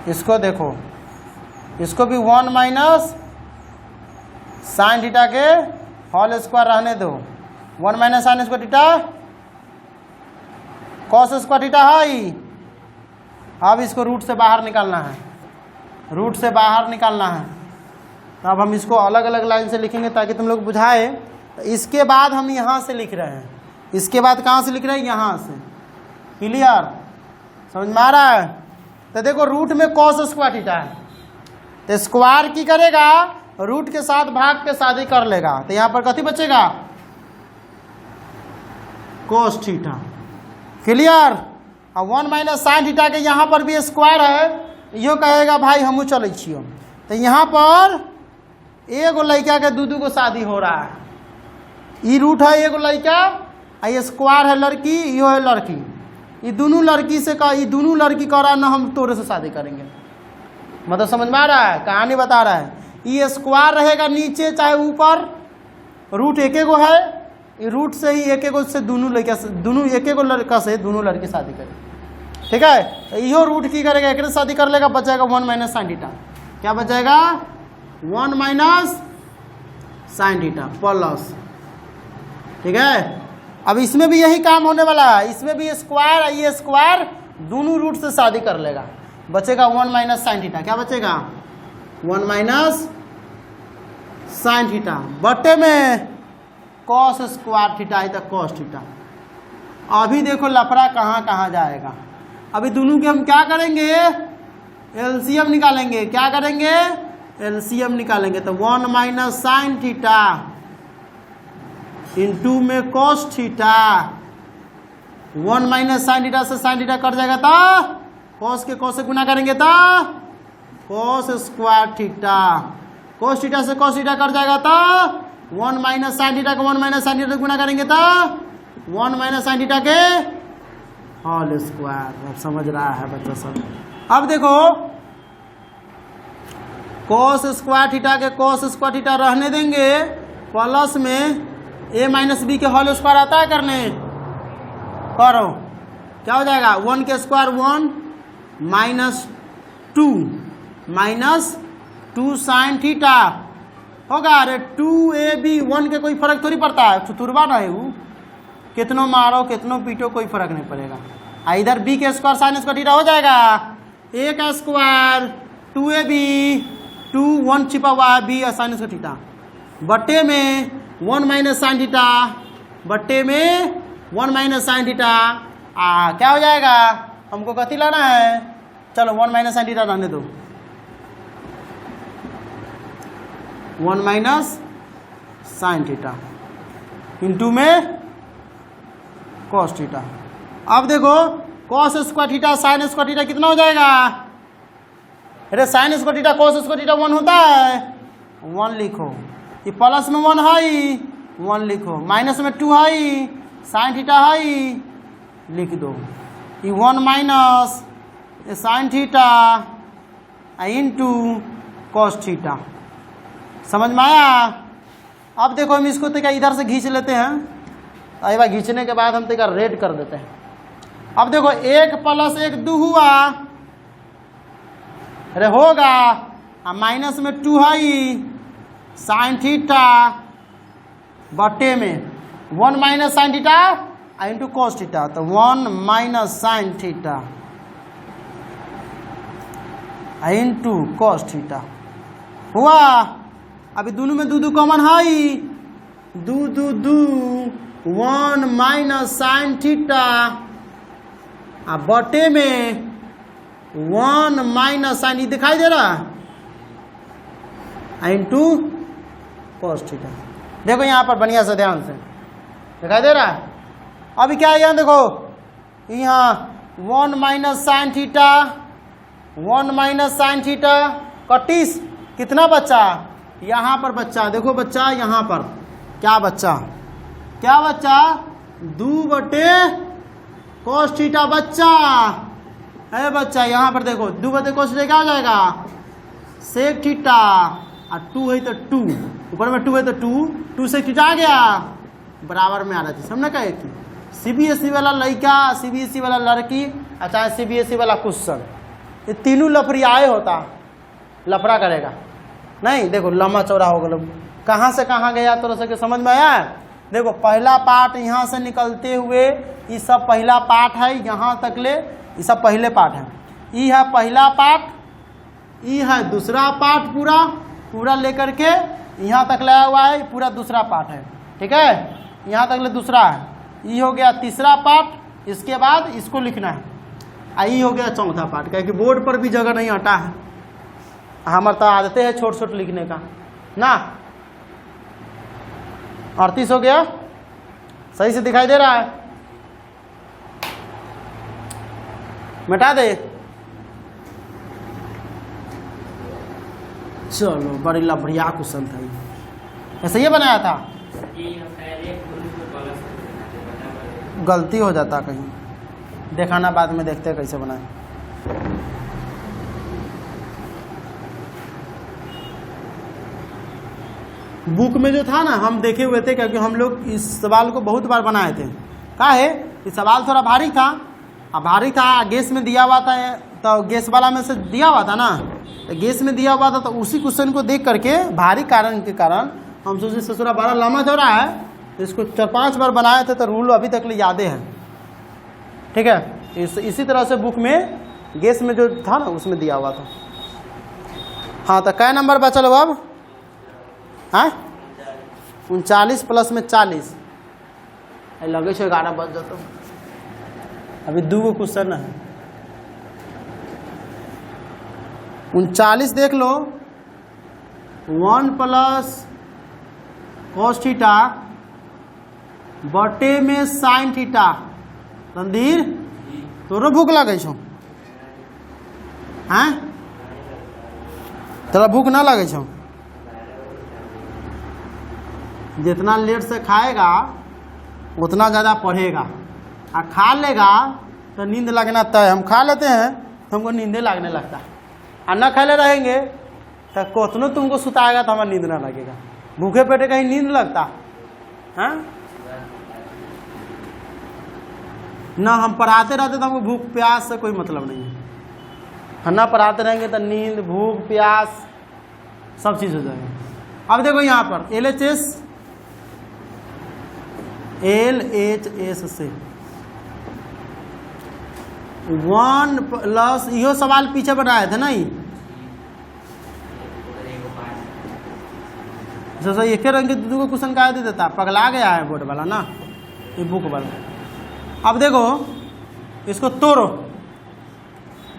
इसको देखो, इसको भी 1 माइनस साइन थीटा के होल स्क्वायर रहने दो। 1 minus sine square theta cos square theta है। अब इसको रूट से बाहर निकालना है, रूट से बाहर निकालना है। तो अब हम इसको अलग अलग लाइन से लिखेंगे ताकि तुम लोग बुझाए। तो इसके बाद हम यहाँ से लिख रहे हैं, इसके बाद कहाँ से लिख रहे हैं, यहाँ से। क्लियर, समझ में आ रहा है। तो देखो रूट में कॉस स्क्वायर थीटा है, तो स्क्वायर की करेगा रूट के साथ भाग के शादी कर लेगा। तो यहाँ पर कथी बचेगा, कॉस थीटा। क्लियर। अब 1 माइनस साइन थीटा के यहाँ पर भी स्क्वायर है, यो कहेगा भाई हमू चले छियो। तो यहाँ पर एगो लड़का के दू को शादी हो रहा है। ई रूट है एगो लड़का, ये स्क्वायर है लड़की, यो है लड़की। ये दोनों लड़की से का, ये दोनों लड़की कह रहा है ना हम तोरे से शादी करेंगे। मतलब समझ में आ रहा है, कहानी बता रहा है। ये स्क्वायर रहेगा नीचे चाहे ऊपर, रूट एक एगो है, ये रूट से ही एक एगो से दोनों लड़का से, दोनों एक एगो लड़का से दोनों लड़की शादी करेंगे। ठीक है, तो इहो रूट की करेगा, एक शादी कर लेगा, बचेगा 1 माइनस साइन थीटा। क्या बचेगा, 1 माइनस साइन थीटा प्लस। ठीक है, अब इसमें भी यही काम होने वाला है। इसमें भी स्क्वायर है, ये स्क्वायर दोनों रूट से शादी कर लेगा, बचेगा 1 माइनस साइन थीटा। क्या बचेगा, 1 माइनस साइन थीटा बटे में कॉस स्क्वायर थीटा है, तो कॉस थीटा। अभी देखो लफड़ा कहाँ कहाँ जाएगा। अभी दोनों के हम क्या करेंगे, एलसीएम निकालेंगे। क्या करेंगे, एलसीएम निकालेंगे। तो 1 माइनस साइन थीटा इंटू में cos theta. 1 minus sine theta से साइन थीटा कट जाएगा, तो कॉस के कॉस से गुना करेंगे तो cos square theta. Cos theta से कॉस थीटा कट जाएगा, तो 1 माइनस साइन थीटा को 1 माइनस साइन थीटा से गुना करेंगे तो 1 माइनस साइन थीटा के होल स्क्वायर। अब समझ रहा है बच्चा सब। अब देखो कॉस स्क्वायर थीटा के कॉस स्क्वायर थीटा रहने देंगे, प्लस में ए माइनस बी के होल स्क्वायर आता है करने, करो। क्या हो जाएगा, 1 के square 1 minus 2 minus 2 sine theta होगा। अरे 2ab 1 के कोई फर्क थोड़ी पड़ता है, चतुर्बा ना है वो, कितनों मारो कितनों पीटो कोई फर्क नहीं पड़ेगा। इधर b के स्क्वायर साइन स्क्वायर थीटा हो जाएगा, a का स्क्वायर 2ab 2 1 छिपा हुआ है b साइन स्क्वायर थीटा बट्टे में 1 माइनस साइन थीटा बट्टे में 1 माइनस साइन थीटा। क्या हो जाएगा, हमको कथी लाना है, चलो 1 माइनस साइन थीटा रहने दो, 1 माइनस साइन थीटा इंटू में कॉस थीटा। अब देखो cos square theta sine square theta कितना हो जाएगा, अरे sign square theta cos square theta 1 होता है, 1 लिखो। ये प्लस में 1 है, 1 लिखो। माइनस में 2 है, साइन थीटा है, लिख दो। ये 1 minus sine theta into cos theta. समझ में आया। अब देखो हम इसको तो क्या इधर से खींच लेते हैं, एक बार खींचने के बाद हम तो रेड कर देते हैं। अब देखो 1 प्लस 1 2 हुआ, अरे होगा, माइनस में 2 है साइन थीटा बटे में 1 minus sine theta into cos theta. तो 1 minus sine theta into cos theta हुआ। अभी दोनों में 2 कॉमन है, 2 1 माइनस साइन थीटा बटे में 1 माइनस साइन, दिखाई दे रहा है, इंटू कॉस थीटा। देखो यहाँ पर बढ़िया से ध्यान से दिखाई दे रहा है। अभी क्या है यहाँ देखो, यहाँ 1 minus sine theta 1 minus sine theta कटीस कितना बच्चा, यहाँ पर बच्चा देखो, बच्चा यहाँ पर क्या बच्चा, क्या बच्चा 2 बटे कॉस थीटा बच्चा है। बच्चा यहाँ पर देखो 2 बटे कॉस थीटा क्या हो जाएगा, सेक थीटा, और 2 है तो 2 ऊपर में 2 है तो 2 से थीटा आ गया, बराबर में आ रहा था। समझना क्या कि सीबीएसई वाला लड़का, सीबीएसई वाला लड़की, चाहे सीबीएसई वाला क्वेश्चन, ये तीनों लफड़ियाए होता, लफड़ा करेगा नहीं। देखो लंबा चौड़ा हो गया, कहाँ से कहाँ गया तो के समझ में आया। देखो पहला पार्ट यहाँ से निकलते हुए ये सब पहला पार्ट है, यहाँ तक ले ये सब पहले पार्ट है। ये है पहला पार्ट, ये है दूसरा पार्ट, पूरा पूरा लेकर के यहाँ तक लाया हुआ है, पूरा दूसरा पार्ट है। ठीक है, यहाँ तक ले दूसरा है। ये हो गया तीसरा पार्ट, इसके बाद इसको लिखना है। ये हो गया चौथा पार्ट, क्योंकि बोर्ड पर भी जगह नहीं हटा है। हमारे तो आदतें है छोट छोट लिखने का ना। 38 हो गया, सही से दिखाई दे रहा है, मिटा दे। चलो बड़ी बढ़िया क्वेश्चन था ये, ऐसे ये बनाया था। गलती हो जाता कहीं, देखाना बाद में देखते हैं कैसे बनाए। बुक में जो था ना हम देखे हुए थे, क्योंकि हम लोग इस सवाल को बहुत बार बनाए थे। क्या है, ये सवाल थोड़ा भारी था, अब भारी था, गैस में दिया हुआ था, तो गैस वाला में से दिया हुआ था ना, तो गैस में दिया हुआ था, तो उसी क्वेश्चन को देख करके भारी कारण के कारण हम सोचे ससुरा बड़ा लंबा चौड़ा है, तो इसको 4-5 बार बनाए थे, तो रूल अभी तक याद है। ठीक है, इसी तरह से बुक में गैस में जो था ना उसमें दिया हुआ था। हाँ, तो कै नंबर बचल हो अब? हाँ, 39 प्लस में 40 लगे 11 बच जाता। अभी 2 क्वेश्चन है। 39 देख लो, 1 प्लस cos थीटा बटे में sin थीटा। रणधीर तोरो भूख लगे छो? हाँ, तेरा भूख ना लगे छो? जितना लेट से खाएगा उतना ज़्यादा पढ़ेगा, और खा लेगा तो नींद लगना तय। हम खा लेते हैं तो हमको नींदे लगने लगता है, और न खाले रहेंगे तो कोतनो तुमको सुताएगा तो हमारा नींद ना लगेगा। भूखे पेटे कहीं नींद लगता? हाँ ना, हम पढ़ाते रहते तो हमको भूख प्यास से कोई मतलब नहीं है। हम ना पढ़ाते रहेंगे तो नींद भूख प्यास सब चीज़ हो जाएगा। अब देखो यहाँ पर LHS से 1 प्लस, इहो सवाल पीछे बनाए थे ना, जैसा एक रंग के 2 क्वेश्चन का दे देता, पगला गया है बोर्ड वाला ना, ये बुक वाला। अब देखो इसको तोड़ो,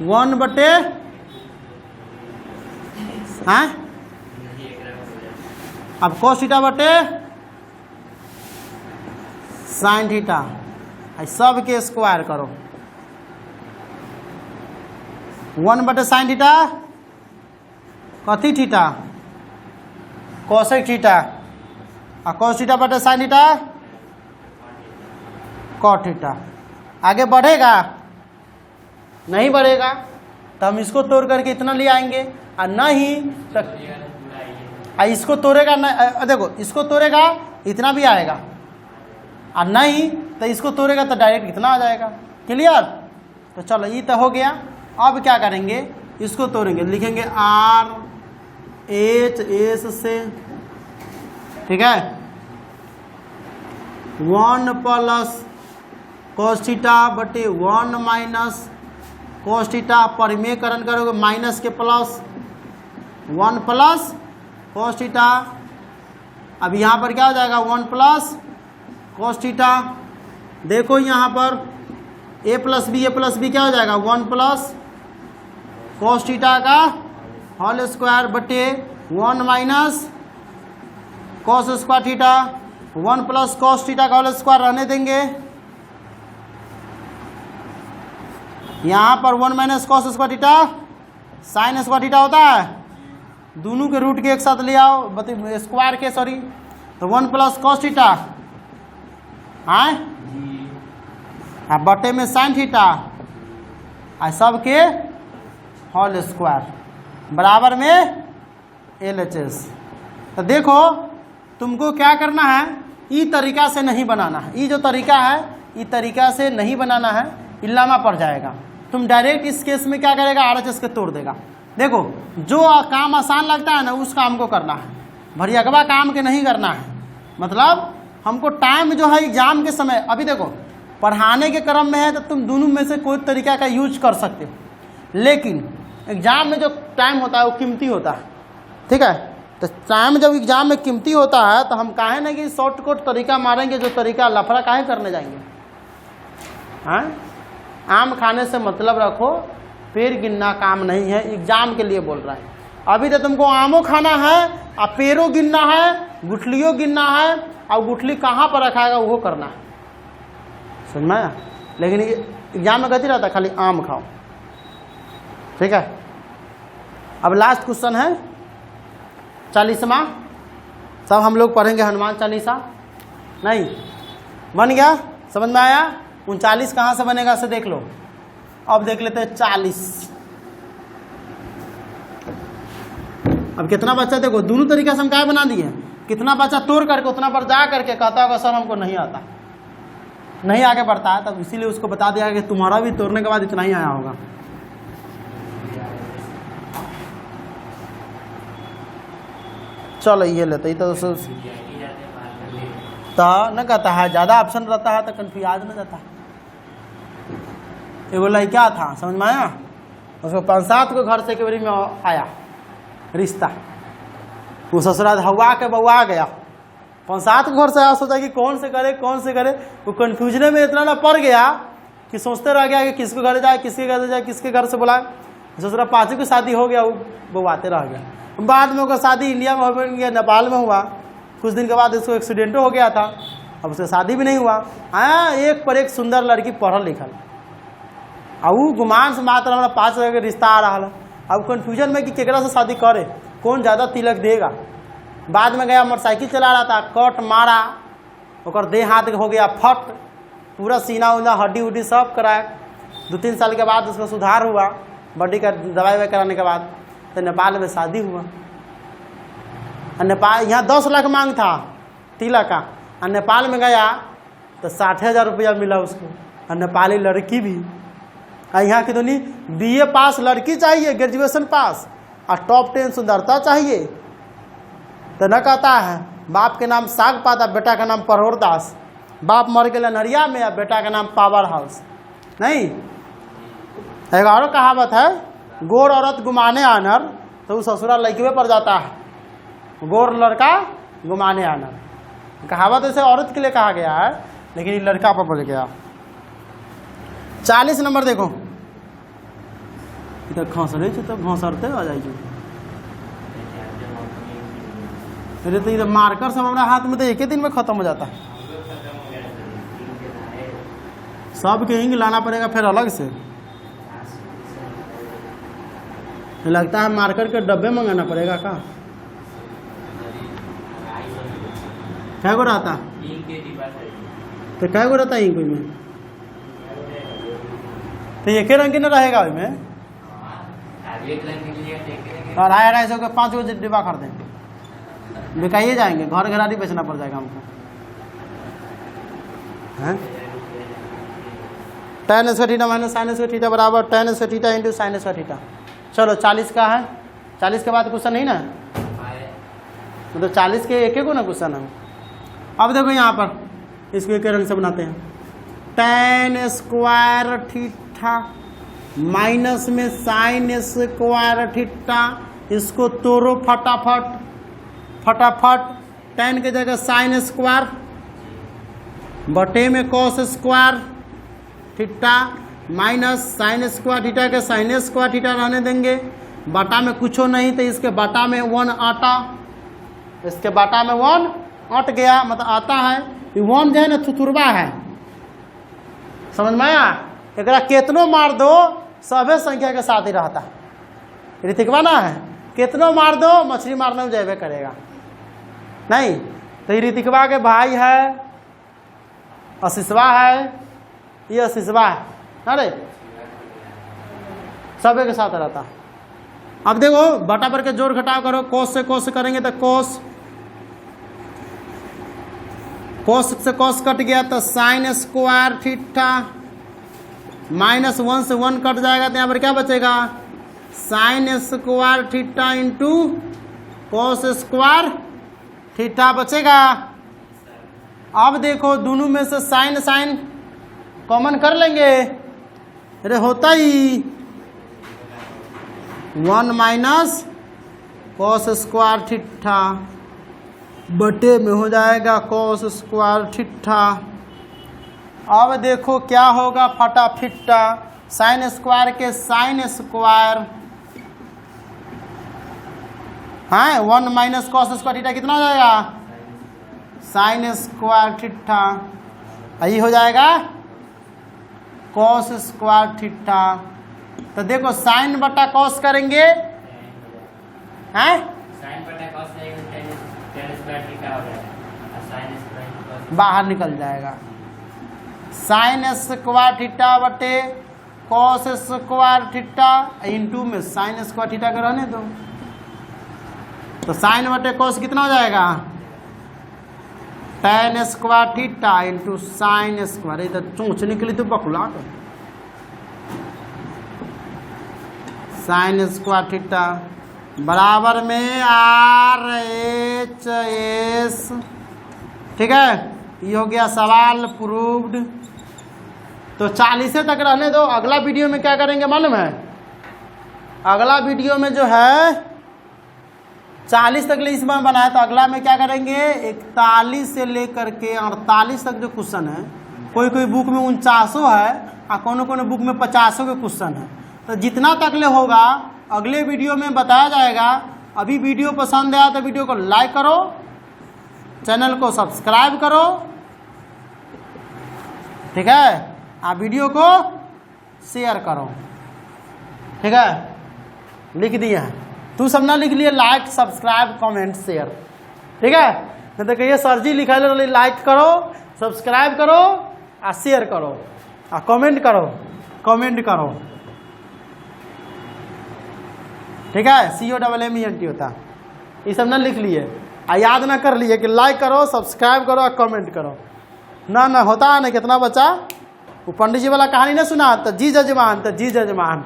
1 बटे हाँ, अब cos थीटा बटे sin थीटा, सब के स्क्वायर करो। 1 बटे sin थीटा कथी थीटा? cosec थीटा, और cos थीटा बटे sin थीटा cot थीटा। आगे बढ़ेगा? नहीं बढ़ेगा, तो हम इसको तोड़ करके इतना ले आएंगे, और नहीं तो इसको तोड़ेगा न, देखो इसको तोड़ेगा इतना भी आएगा, और नहीं तो इसको तोड़ेगा तो डायरेक्ट इतना आ जाएगा। क्लियर? तो चलो ये तो हो गया। अब क्या करेंगे, इसको तोड़ेंगे, लिखेंगे RHS से। ठीक है, 1 प्लस cos थीटा बटे 1 माइनस cos थीटा, परिमेयकरण करोगे माइनस के प्लस, 1 प्लस cos थीटा। अब यहाँ पर क्या हो जाएगा, 1 प्लस cos थीटा। देखो यहाँ पर a प्लस बी क्या हो जाएगा, 1 प्लस cos थीटा का होल स्क्वायर बटे 1 minus cos square theta. 1 plus cos theta का होल स्क्वायर रहने देंगे। यहाँ पर 1 minus cos square theta sin square theta होता है, दोनों के रूट के एक साथ ले आओ, स्क्वायर के सॉरी, तो 1 प्लस cos थीटा आए, बटे में sin थीटा, सब के होल स्क्वायर बराबर में LHS। तो देखो तुमको क्या करना है, ये तरीका से नहीं बनाना है, ये जो तरीका है ये तरीका से नहीं बनाना है, इलामा पड़ जाएगा। तुम डायरेक्ट इस केस में क्या करेगा, RHS के तोड़ देगा। देखो जो काम आसान लगता है ना उस काम को करना है, भरियकवा काम के नहीं करना है। मतलब हमको टाइम जो है एग्जाम के समय, अभी देखो पढ़ाने के क्रम में है तो तुम दोनों में से कोई तरीका का यूज कर सकते हो, लेकिन एग्जाम में जो टाइम होता है वो कीमती होता है, ठीक है। तो टाइम जब एग्जाम में कीमती होता है तो हम काहे ना कि शॉर्टकट तरीका मारेंगे, जो तरीका लफड़ा काहे करने जाएंगे। हाँ, आम खाने से मतलब रखो, पेड़ गिनना काम नहीं है, एग्जाम के लिए बोल रहा है। अभी तो तुमको आमो खाना है और पेड़ों गिनना है, गुठलियों गिनना है, और गुठली कहाँ पर रखाएगा वो करना है, समझ में आया। लेकिन एग्जाम में गति रहता है खाली आम खाओ, ठीक है। अब लास्ट क्वेश्चन है 40वां, सब हम लोग पढ़ेंगे हनुमान चालीसा। नहीं बन गया, समझ में आया। 39 कहाँ से बनेगा से देख लो। अब देख लेते हैं 40। अब कितना बच्चा, देखो दोनों तरीके से हम क्या बना दिए, कितना बच्चा तोड़ करके उतना पर जा करके कहता होगा सर हमको नहीं आता, नहीं आगे बढ़ता है, तब इसीलिए उसको बता दिया कि तुम्हारा भी तोड़ने के बाद इतना ही आया होगा। चलो ये लेते ही तो न कहता है, ज़्यादा ऑप्शन रहता है तो कन्फ्यूज न जाता है। एगो लड़का था, समझ में आया, उसको 5-7 को घर से के बारी में आया रिश्ता, वो ससुराल हवा के बउआ गया, 5-7 घर से आया, सोचा कि कौन से करे, वो कन्फ्यूजन में इतना ना पड़ गया कि सोचते रह गया कि किसके घर जाए, किसके घर जाए, किसके घर से बुलाए। ससुराल 5 की शादी हो गया, वो बउआते रह गया। बाद में उसका शादी इंडिया में हो गया, नेपाल में हुआ। कुछ दिन के बाद उसको एक्सीडेंट हो गया था, अब उसका शादी भी नहीं हुआ। आया एक पर एक सुंदर लड़की पढ़ल लिखल, अब वो गुमान से मात्र हमारा 5 जगह के रिश्ता आ रहा है। अब कन्फ्यूजन में कि केकरा से शादी करे, कौन ज़्यादा तिलक देगा। बाद में गया, मोटरसाइकिल चला रहा था, कट मारा, और देह हाथ हो गया फट, पूरा सीना उना हड्डी उड्डी सब कराया। 2-3 साल के बाद उसका सुधार हुआ, बॉडी का दवाई ववाई कराने के बाद, तो नेपाल में शादी हुआ। और नेपाल यहाँ 10 लाख मांग था तिलक का, और नेपाल में गया तो 60,000 रुपया मिला उसको, और नेपाली लड़की भी। और यहाँ की दोनों BA पास लड़की चाहिए, ग्रेजुएशन पास, और टॉप 10 सुंदरता चाहिए। तो न कहता है बाप के नाम साग पाता, बेटा का नाम परोर दास, बाप मर गया नरिया में, और बेटा का नाम पावर हाउस। नहीं, एक और कहावत है, गोर औरत गुमाने आनर, तो वो ससुराल लड़की पर जाता है, गोर लड़का गुमाने आनर। कहावत ऐसे औरत के लिए कहा गया है, लेकिन ये लड़का पर बोल गया। 40 नंबर देखो, इधर घसरे तो घसरते आ जाइए। अरे तो इधर मार्कर सब हमारा हाथ में तो एक ही दिन में खत्म हो जाता है, सब के इंक लाना पड़ेगा फिर अलग से। लगता है मार्कर के डब्बे मंगाना पड़ेगा का। क्या गो रहता तो क्या गो रहता इंक में, तो एक रंग के न रहेगा उसमें। और 250 के 5 गो डिब्बा खरीदे, बिकाइए जाएंगे, घर घरारी बेचना पड़ जाएगा हमको। tan square theta minus sin square theta बराबर tan square theta into sin square theta. चलो 40 का है, 40 के बाद क्वेश्चन नहीं ना, मतलब 40 के एक को ना क्वेश्चन है। अब देखो यहाँ पर इसको एक रंग से बनाते हैं, tan स्क्वायर थीटा माइनस में sin स्क्वायर थीटा, इसको तोड़ो फटाफट फटाफट। tan के जगह sin स्क्वायर बटे में cos square theta minus sin square theta के sin स्क्वायर थीटा रहने देंगे, बाटा में कुछ नहीं तो इसके बाटा में 1 आटा, इसके बाटा में 1 अट गया, मतलब आता है। 1 जो है ना थुथुरबा है, समझ में आया। एकरा केतनो मार दो सभे संख्या के साथ ही रहता है। ऋतिकवा ना है, केतनो मार दो मछली मारने में जेबे करेगा। नहीं तो ये ऋतिकवा के भाई है, आशीषवा है, ये आशीषवा है, अरे सभे के साथ रहता है। अब देखो बटा पर के जोड़ घटाव करो, कोस से कोस करेंगे तो कोस से कोस कट गया तो sin स्क्वायर थीटा -1 से 1 कट जाएगा तो यहाँ पर क्या बचेगा, sign square theta into cos square theta बचेगा। अब देखो दोनों में से साइन साइन कॉमन कर लेंगे, अरे होता ही 1 माइनस कॉस स्क्वायर थीटा बटे में हो जाएगा कॉस स्क्वायर थीटा। अब देखो क्या होगा फटाफिट्टा, साइन स्क्वायर के साइन स्क्वायर, हाँ 1 माइनस कॉस स्क्वायर थीटा कितना हो जाएगा, साइन स्क्वायर थीटा, यही हो जाएगा कॉस स्क्वायर थीटा। तो देखो साइन बटा कॉस करेंगे, हैं साइन बटा कॉस tan स्क्वायर थीटा हो जाएगा और साइन स्क्वायर बाहर निकल जाएगा, साइन स्क्वायर थीटा बटे कॉस स्क्वायर थीटा इंटू में साइन स्क्वायर थीटा का रहने दो, तो साइन बटे कॉस कितना हो जाएगा, tan square theta into sine square, इधर चोंच निकली तो बकुला साइन स्क्वायर थीटा बराबर में RHS। ठीक है, ये हो गया सवाल प्रूव्ड। तो 40 तक रहने दो, अगला वीडियो में क्या करेंगे मालूम है, अगला वीडियो में जो है 40 तक ले इस बार बनाया, तो अगला में क्या करेंगे 41 से लेकर के 48 तक जो क्वेश्चन है, कोई कोई बुक में 49 है और कोनो कोनो बुक में 50 के क्वेश्चन है, तो जितना तक ले होगा अगले वीडियो में बताया जाएगा। अभी वीडियो पसंद आया तो वीडियो को लाइक करो, चैनल को सब्सक्राइब करो, ठीक है, आप वीडियो को शेयर करो, ठीक है, लिख दिए हैं, तू सब ना लिख लिए लाइक सब्सक्राइब कमेंट शेयर, ठीक है, नहीं तो कहिए सर जी लिखा है लाइक करो सब्सक्राइब करो और शेयर करो और कमेंट करो, ठीक है, COMMENT होता, ये सब ना लिख लिए और याद ना कर लिए कि लाइक करो सब्सक्राइब करो और कमेंट करो, ना होता है ना। कितना बचा, वो पंडित जी वाला कहानी ना सुना, तो जी जजमान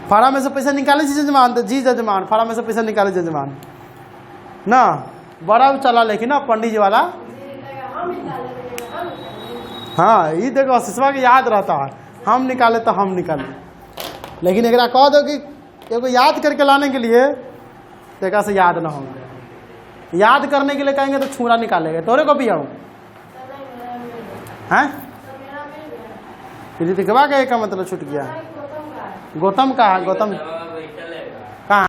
फाड़ा में से पैसा निकाले जी जजमान, तो जी जजमान फाड़ा में से पैसा निकाले जजमान ना, बड़ा चला लेकिन ना पंडित जी वाला। हाँ ये देखो शिशवा के याद रहता है, हम निकाले तो हम निकाले, लेकिन एक कह दो कि एगो याद करके लाने के लिए तो से याद ना होगा, याद करने के लिए कहेंगे तो छुरा निकालेंगे, तोरे को भी आओ हैं ऋतिकवा का मतलब छूट गया, गौतम का है, गौतम